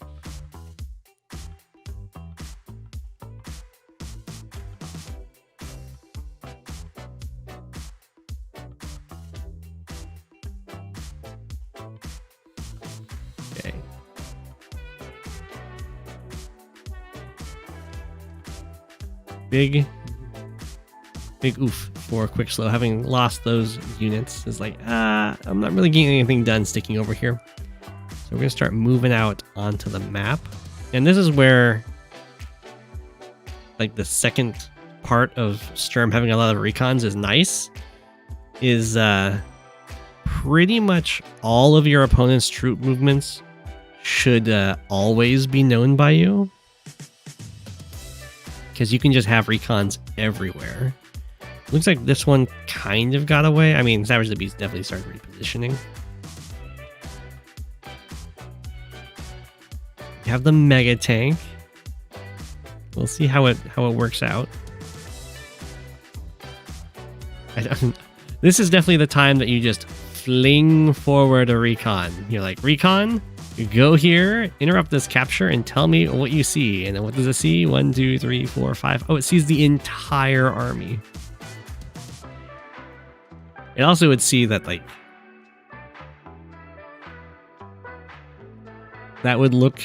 Okay. Big oof for Quick Slow. Having lost those units is like, I'm not really getting anything done sticking over here. So we're going to start moving out onto the map. And this is where, like, the second part of Sturm having a lot of recons is nice. Is pretty much all of your opponent's troop movements should always be known by you. Because you can just have recons everywhere. Looks like this one kind of got away. I mean, Savage the Beast definitely started repositioning. You have the mega tank. We'll see how it works out. This is definitely the time that you just fling forward a recon. You're like, recon, you go here, interrupt this capture, and tell me what you see. And then what does it see? 1, 2, 3, 4, 5. Oh, it sees the entire army. It also would see that, like, that would look...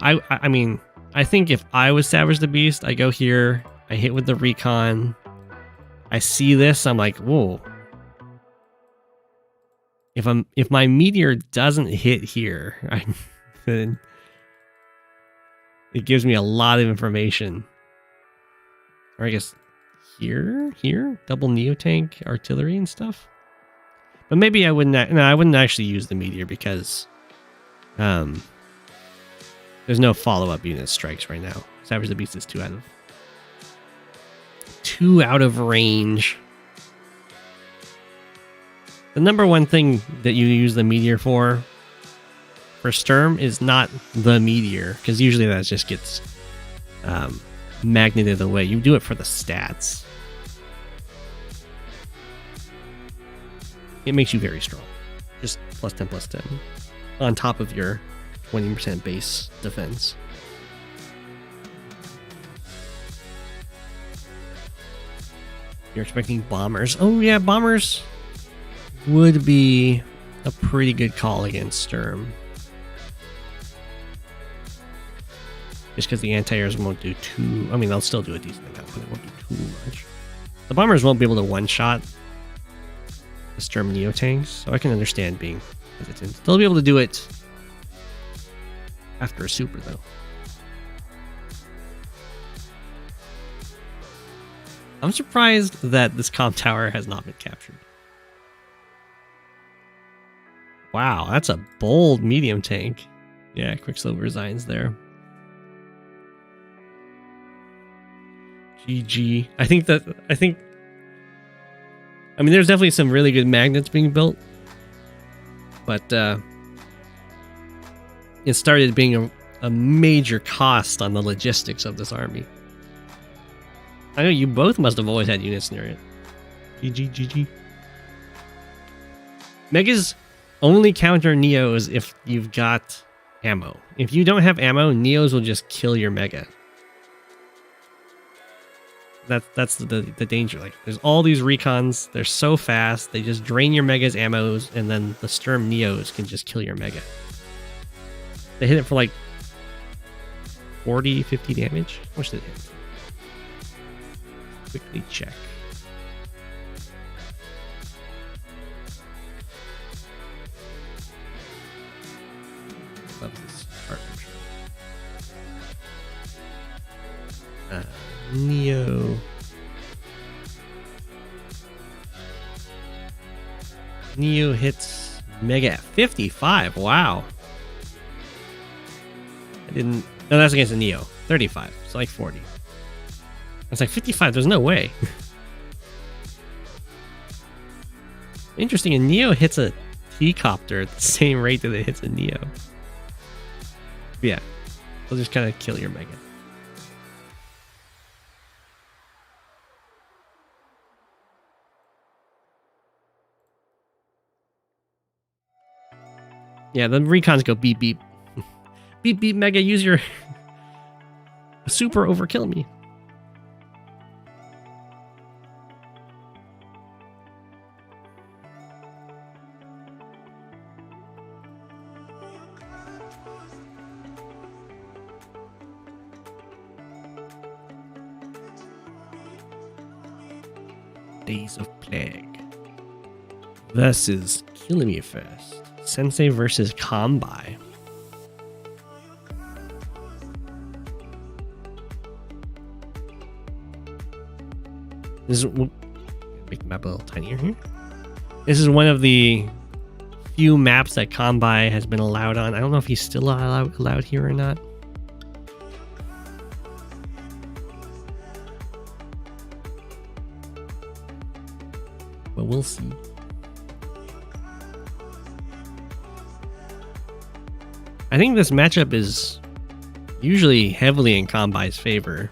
I mean, I think if I was Savage the Beast, I go here, I hit with the recon, I see this, I'm like, whoa. If my meteor doesn't hit here, then it gives me a lot of information. Or I guess here, double Neotank artillery and stuff. But maybe I wouldn't. No, I wouldn't actually use the meteor because there's no follow-up unit strikes right now. Savage the Beast is 2 out of range. The number one thing that you use the meteor for Sturm is not the meteor, because usually that just gets magneted away. You do it for the stats. It makes you very strong. Just +10/+10 on top of your 20% base defense. You're expecting bombers. Oh yeah, bombers would be a pretty good call against Sturm. Just because the anti-airs won't do too... I mean, they'll still do a decent amount, but it won't do too much. The bombers won't be able to one-shot the Sturm Neotanks, so I can understand being hesitant. They'll be able to do it after a super, though. I'm surprised that this comm tower has not been captured. Wow, that's a bold medium tank. Yeah, Quicksilver resigns there. GG. I mean, there's definitely some really good magnets being built, but it started being a major cost on the logistics of this army. I know you both must have always had units near it. GG. Megas only counter Neos if you've got ammo. If you don't have ammo, Neos will just kill your Mega. That's the danger. Like, there's all these recons. They're so fast. They just drain your Mega's ammos, and then the Sturm Neos can just kill your Mega. They hit it for like 40, 50 damage. How much did it hit? Quickly check. Love this art picture. Neo. Neo hits Mega at 55. Wow. I didn't. No, that's against a Neo. 35. It's like 40. It's like 55. There's no way. Interesting. A Neo hits a T-copter at the same rate that it hits a Neo. Yeah. They'll just kind of kill your Mega. Yeah, the recons go beep beep. Beep beep Mega, use your super overkill me. Days of Plague versus Kilmefirst. Sensei versus Kanbei. This is, make the map a little tinier here. This is one of the few maps that Kanbei has been allowed on. I don't know if he's still allowed here or not. But we'll see. I think this matchup is usually heavily in Kanbei's favor.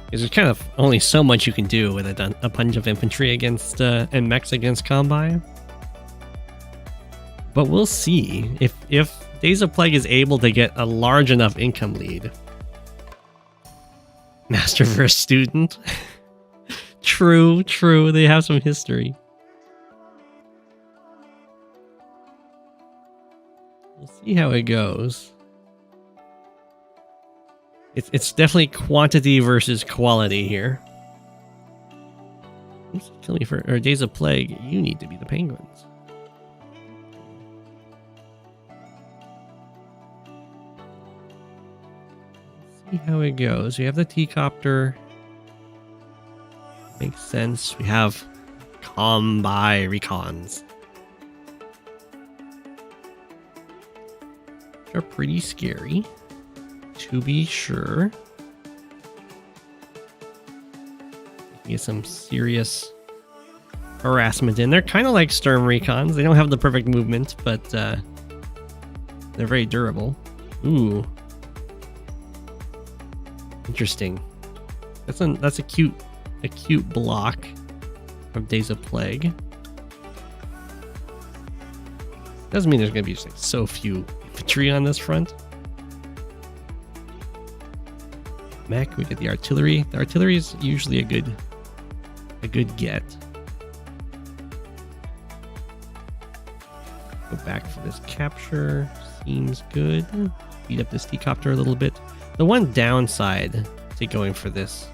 Because there's kind of only so much you can do with a bunch of infantry against and mechs against Kanbei. But we'll see if Days of Plague is able to get a large enough income lead. Master versus student. True, they have some history. We'll see how it goes. It's definitely quantity versus quality here. Oops, Kilmefirst or Days of Plague, you need to be the penguins. Let's see how it goes. We have the T-copter. Makes sense. We have Kanbei recons. Which are pretty scary, to be sure. Get some serious harassment in there. Kind of like Sturm recons. They don't have the perfect movement, but they're very durable. Ooh. Interesting. That's a cute block of Days of Plague. Doesn't mean there's gonna be just like so few infantry on this front. Mech, we get the artillery. The artillery is usually a good get. Go back for this capture. Seems good. Beat up this T-copter a little bit. The one downside to going for this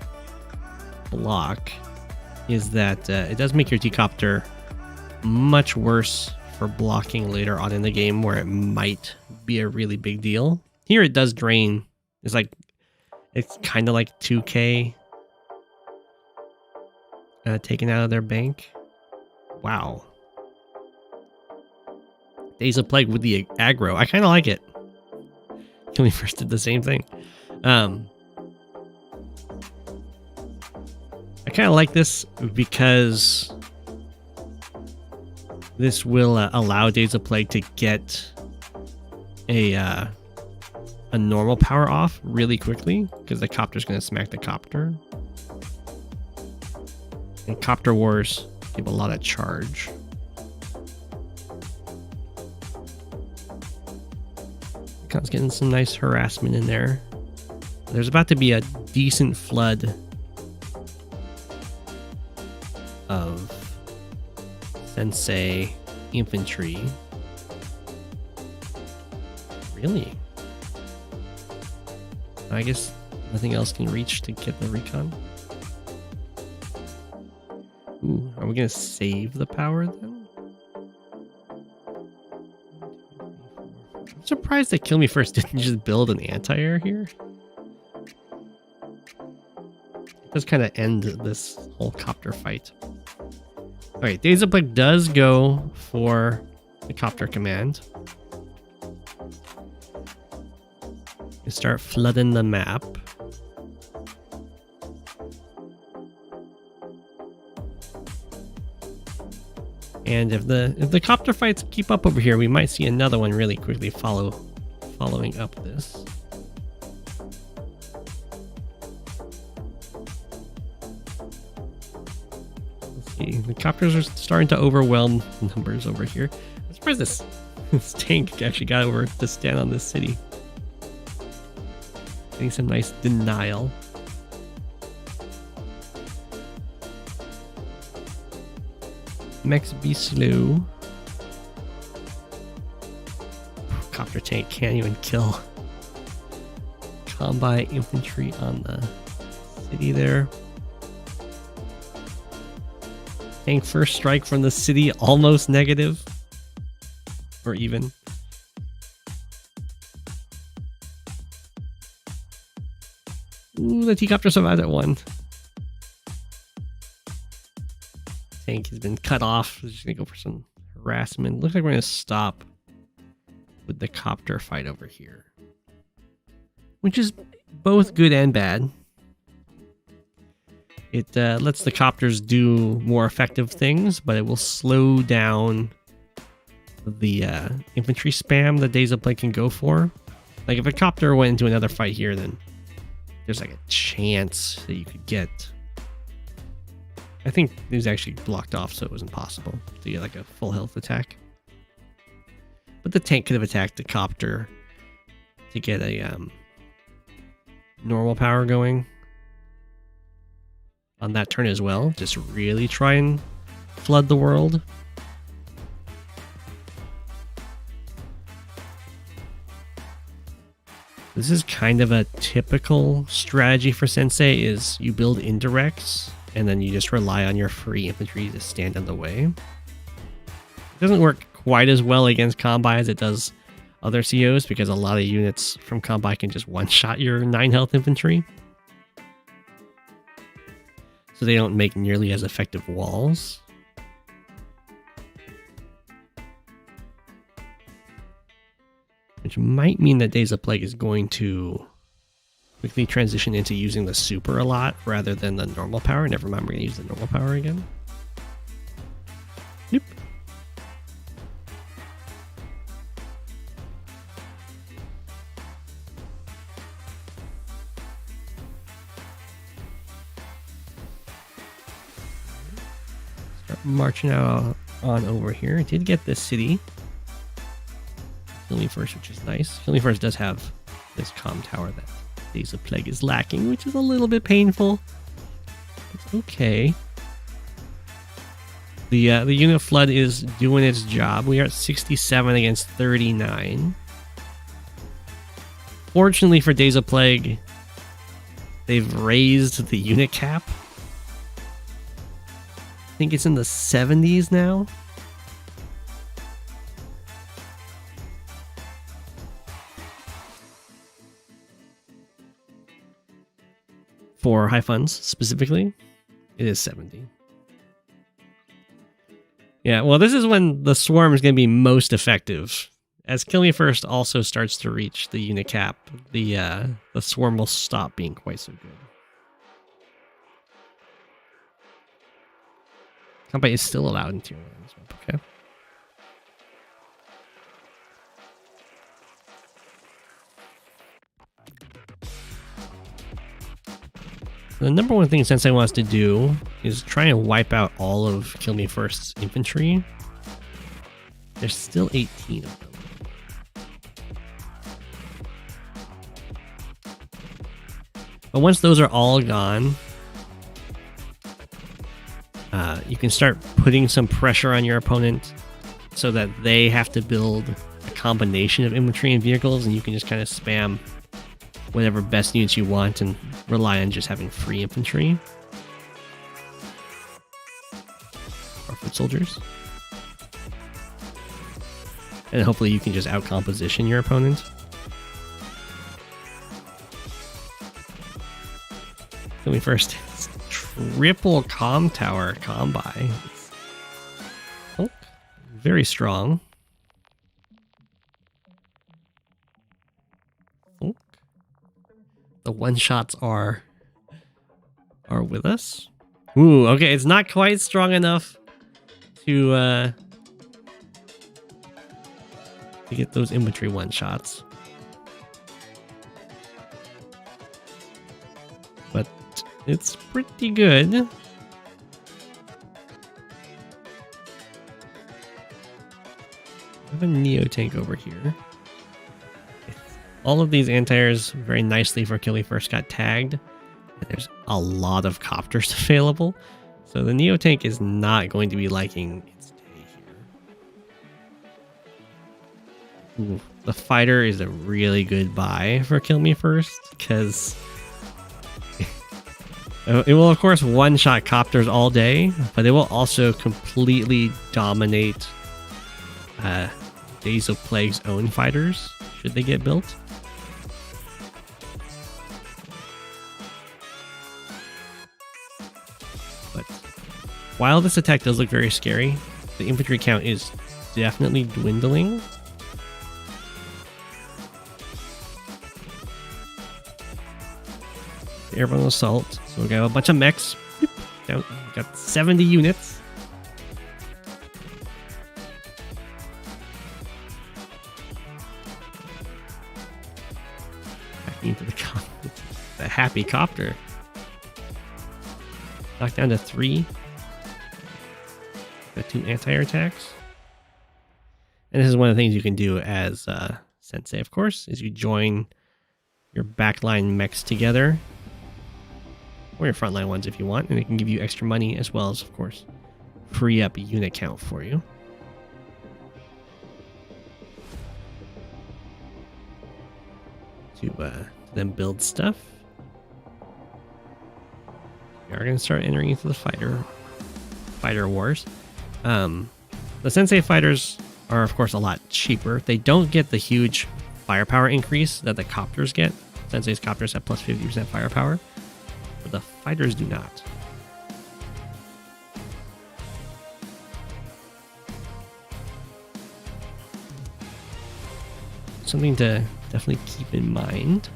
block is that it does make your T-copter much worse for blocking later on in the game, where it might be a really big deal. Here it does drain. It's kind of like 2k taken out of their bank. Wow. Days of Plague with the aggro. I kind of like it. Kilmefirst did the same thing. I kind of like this because this will allow Days of Plague to get a normal power off really quickly, because the copter's going to smack the copter. And Copter Wars give a lot of charge. Recon's getting some nice harassment in there. There's about to be a decent flood of Sensei infantry. Really? I guess nothing else can reach to get the recon. Ooh, are we gonna save the power then? I'm surprised that Kilmefirst didn't just build an anti-air here. It does kind of end this whole copter fight. Alright, DaysOfPlague does go for the copter command. You start flooding the map. And if the copter fights keep up over here, we might see another one really quickly following up this. Let's see, the copters are starting to overwhelm numbers over here. I'm surprised this tank actually got over to stand on this city. Getting some nice denial. Mechs be slow. Copter tank can't even kill. Kanbei infantry on the city there. Tank first strike from the city, almost negative. Or even. Ooh, the T-copter survived at one. Tank has been cut off. We're just gonna go for some harassment. Looks like we're gonna stop with the copter fight over here, which is both good and bad. It lets the copters do more effective things, but it will slow down the infantry spam that DaysOfPlague can go for. Like if a copter went into another fight here, then there's like a chance that you could get. I think it was actually blocked off, so it was impossible to get like a full health attack. But the tank could have attacked the copter to get a normal power going on that turn as well. Just really try and flood the world. This is kind of a typical strategy for Sensei, is you build indirects and then you just rely on your free infantry to stand in the way. It doesn't work quite as well against Kanbei as it does other COs, because a lot of units from Kanbei can just one-shot your 9 health infantry. So they don't make nearly as effective walls. Which might mean that DaysOfPlague is going to quickly transition into using the super a lot rather than the normal power. Never mind, we're going to use the normal power again. Yep. Start marching out on over here. I did get this city. Kilmefirst, which is nice. Kilmefirst does have this comm tower that DaysOfPlague is lacking, which is a little bit painful. It's okay. The unit flood is doing its job. We are at 67 against 39. Fortunately for DaysOfPlague, they've raised the unit cap. I think it's in the 70s now. For high funds specifically, it is 70. Yeah, well, this is when the swarm is going to be most effective. As Kilmefirst also starts to reach the unit cap, the swarm will stop being quite so good. Kanbei is still allowed in tier 1 on this map, okay? The number one thing Sensei wants to do is try and wipe out all of Kilmefirst's infantry. There's still 18 of them. But once those are all gone, you can start putting some pressure on your opponent so that they have to build a combination of infantry and vehicles, and you can just kind of spam whatever best units you want and rely on just having free infantry or foot soldiers. And hopefully you can just out-composition your opponent. Kilmefirst, triple comm tower Kanbei. Oh, very strong. Oh, the one-shots are with us. Ooh, okay, it's not quite strong enough to get those infantry one-shots. But it's pretty good. I have a Neo tank over here. All of these anti-airs very nicely for Kilmefirst got tagged. And there's a lot of copters available. So the Neo tank is not going to be liking its day here. Ooh, the fighter is a really good buy for Kilmefirst because it will, of course, one-shot copters all day, but it will also completely dominate DaysOfPlague's own fighters, should they get built. But while this attack does look very scary, the infantry count is definitely dwindling. Airborne assault. So we got a bunch of mechs. Down, got 70 units. Back into the happy copter. Knocked down to 3. Got 2 anti-air attacks. And this is one of the things you can do as Sensei, of course, is you join your backline mechs together. Or your frontline ones if you want, and it can give you extra money as well as, of course, free up unit count for you. To then build stuff. We are going to start entering into the fighter wars. The Sensei fighters are, of course, a lot cheaper. They don't get the huge firepower increase that the copters get. Sensei's copters have plus 50% firepower. But the fighters do not. Something to definitely keep in mind.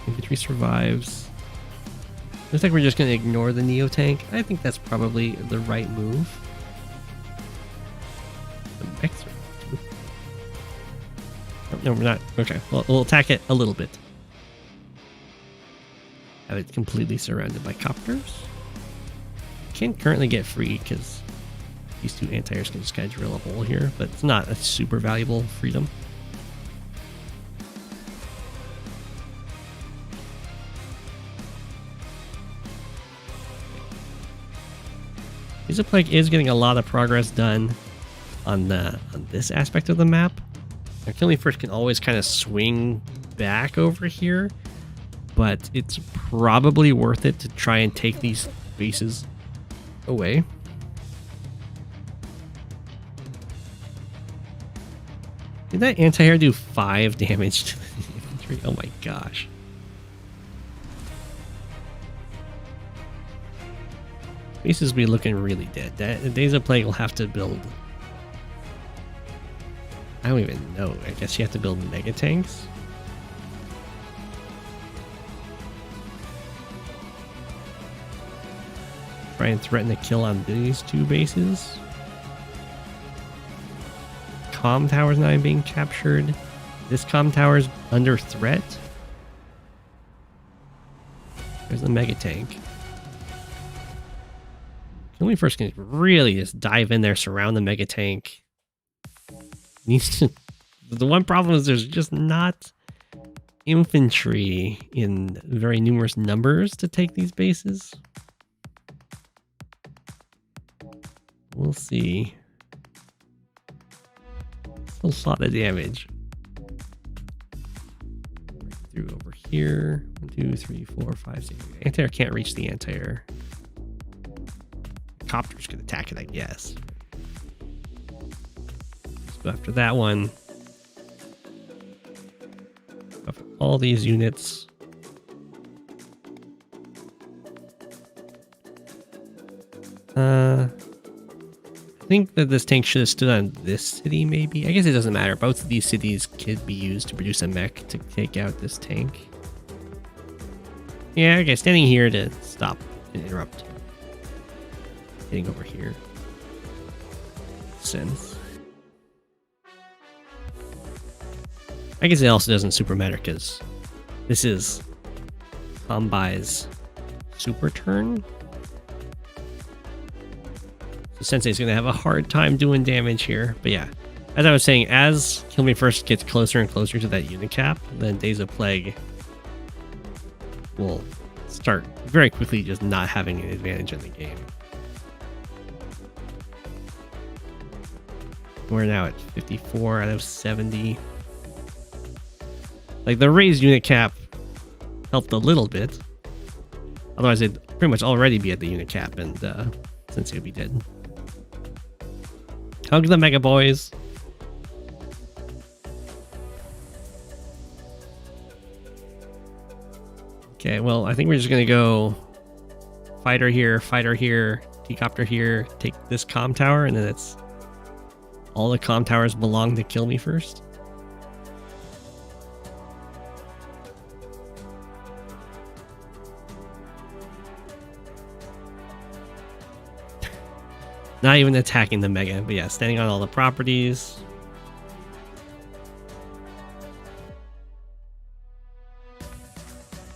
Infantry survives. Looks like we're just going to ignore the Neo tank. I think that's probably the right move. The mechs are... No, we're not. Okay, well, we'll attack it a little bit. Have it completely surrounded by copters. Can't currently get free because these 2 anti-airs can just kind of drill a hole here, but it's not a super valuable freedom. DaysOfPlague is getting a lot of progress done on this aspect of the map. Now, Kilmefirst can always kind of swing back over here, but it's probably worth it to try and take these bases away. Did that anti-air do 5 damage to the infantry? Oh my gosh. Bases be looking really dead. DaysOfPlague will have to build... I don't even know. I guess you have to build mega tanks. Try and threaten to kill on these 2 bases. Comm tower's not being captured. This comm tower's under threat. the mega tank. Kilmefirst can really just dive in there, surround the mega tank. Needs to. The one problem is there's just not infantry in very numerous numbers to take these bases. We'll see. It's a lot of damage. Through over here. 1, 2, 3, 4, 5, 6. Anti-air can't reach the anti-air. Copters could attack it, I guess. Let's go after that one. After all these units. I think that this tank should have stood on this city, maybe. I guess it doesn't matter. Both of these cities could be used to produce a mech to take out this tank. Yeah, okay, standing here to stop and interrupt. Getting over here. Sense. I guess it also doesn't super matter because this is Kanbei's super turn. So Sensei is going to have a hard time doing damage here. But yeah, as I was saying, as Kilmefirst gets closer and closer to that unit cap, then DaysOfPlague will start very quickly just not having an advantage in the game. We're now at 54 out of 70. Like, the raised unit cap helped a little bit. Otherwise, it'd pretty much already be at the unit cap, and Sensei would be dead. Hug the Mega Boys. Okay, well, I think we're just going to go fighter here, T-copter here, take this comm tower, and then it's all the comm towers belong to Kilmefirst. Not even attacking the mega, but yeah, standing on all the properties.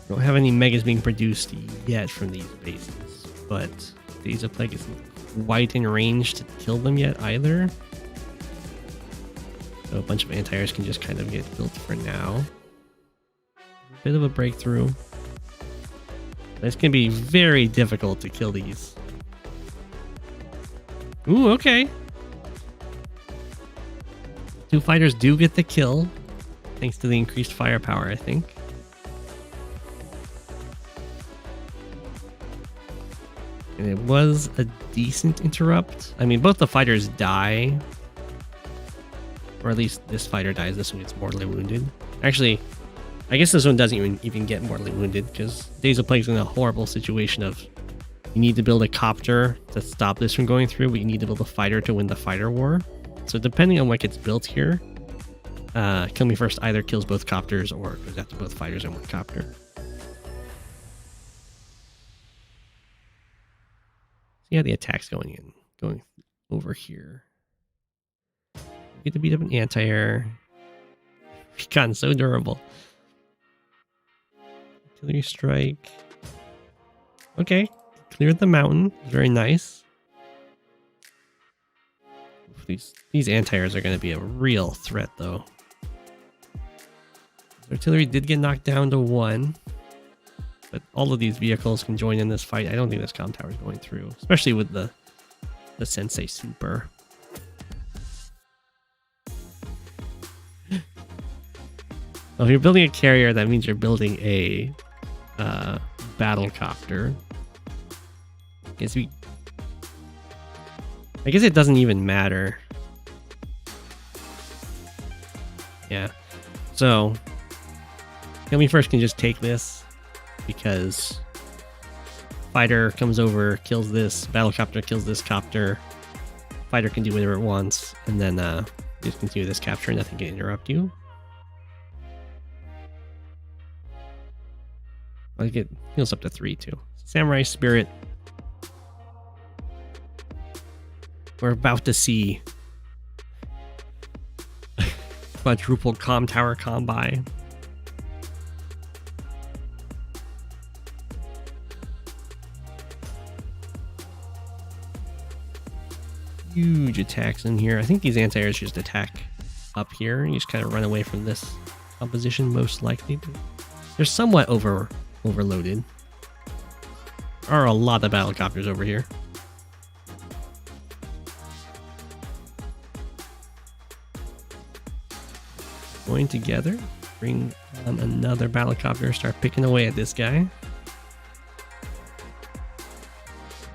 Don't have any megas being produced yet from these bases, but DaysOfPlague isn't quite in range to kill them yet either. So a bunch of anti-airs can just kind of get built for now. A bit of a breakthrough. It's going to be very difficult to kill these. Ooh, okay. 2 fighters do get the kill, thanks to the increased firepower, I think. And it was a decent interrupt. I mean, both the fighters die. Or at least this fighter dies, this one gets mortally wounded. Actually, I guess this one doesn't even get mortally wounded, because DaysOfPlague's in a horrible situation of you need to build a copter to stop this from going through, but you need to build a fighter to win the fighter war. So depending on what gets built here, Kilmefirst either kills both copters or goes after both fighters and one copter. See how the attack's going over here. We get to beat up an anti-air. We've gotten so durable. Artillery strike. Okay. Cleared the mountain. Very nice. These anti-airs are going to be a real threat, though. Artillery did get knocked down to 1. But all of these vehicles can join in this fight. I don't think this comm tower is going through. Especially with the Sensei super. Well, if you're building a carrier, that means you're building a battle copter. I guess it doesn't even matter. Yeah. So, Kilmefirst can just take this because fighter comes over, kills this, battle copter kills this copter. Fighter can do whatever it wants, and then just continue this capture and nothing can interrupt you. I get heals up to 3 too. Samurai Spirit. We're about to see quadruple comm tower Kanbei. huge attacks in here. I think these anti-airs just attack up here. You just kind of run away from this composition, most likely. They're somewhat overloaded. There are a lot of battlecopters over here. Going together, bring on another battlecopter, start picking away at this guy.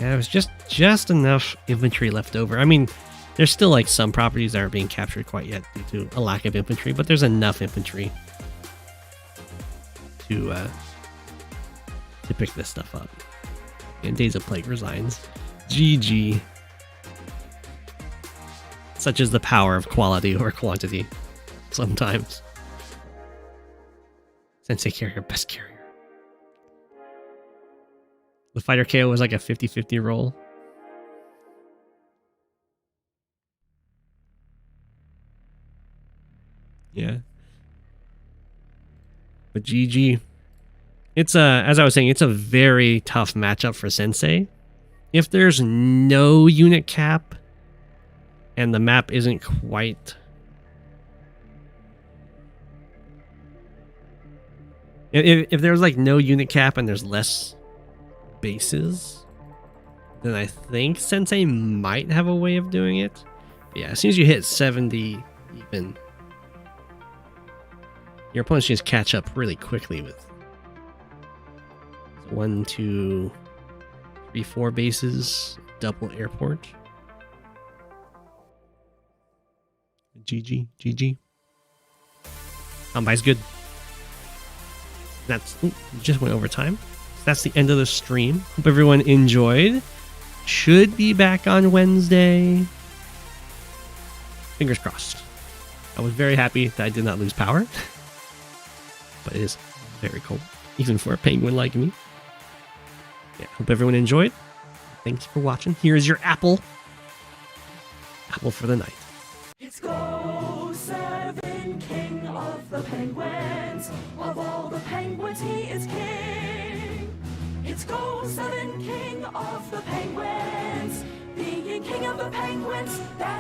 Yeah, it was just enough infantry left over. I mean, there's still like some properties that aren't being captured quite yet due to a lack of infantry, but there's enough infantry to pick this stuff up. And Days of Plague resigns. GG. Such is the power of quality over quantity. Sometimes. Sensei carrier, best carrier. The fighter KO was like a 50-50 roll. Yeah. But GG. It's as I was saying, it's a very tough matchup for Sensei. If there's no unit cap and the map isn't quite... If there's like no unit cap and there's less bases, then I think Sensei might have a way of doing it. But yeah, as soon as you hit 70 even, your opponents just catch up really quickly with 1, 2, 3, 4 bases, double airport. GG, GG. Kanbei's good. That's just went over time. That's the end of the stream. Hope everyone enjoyed. Should be back on Wednesday. Fingers crossed. I was very happy that I did not lose power. But it is very cold, even for a penguin like me. Yeah, hope everyone enjoyed. Thanks for watching. Here's your apple. Apple for the night. It's Go7, king of the penguins. Of all the penguins, he is king. It's Go7, king of the penguins. Being king of the penguins, that's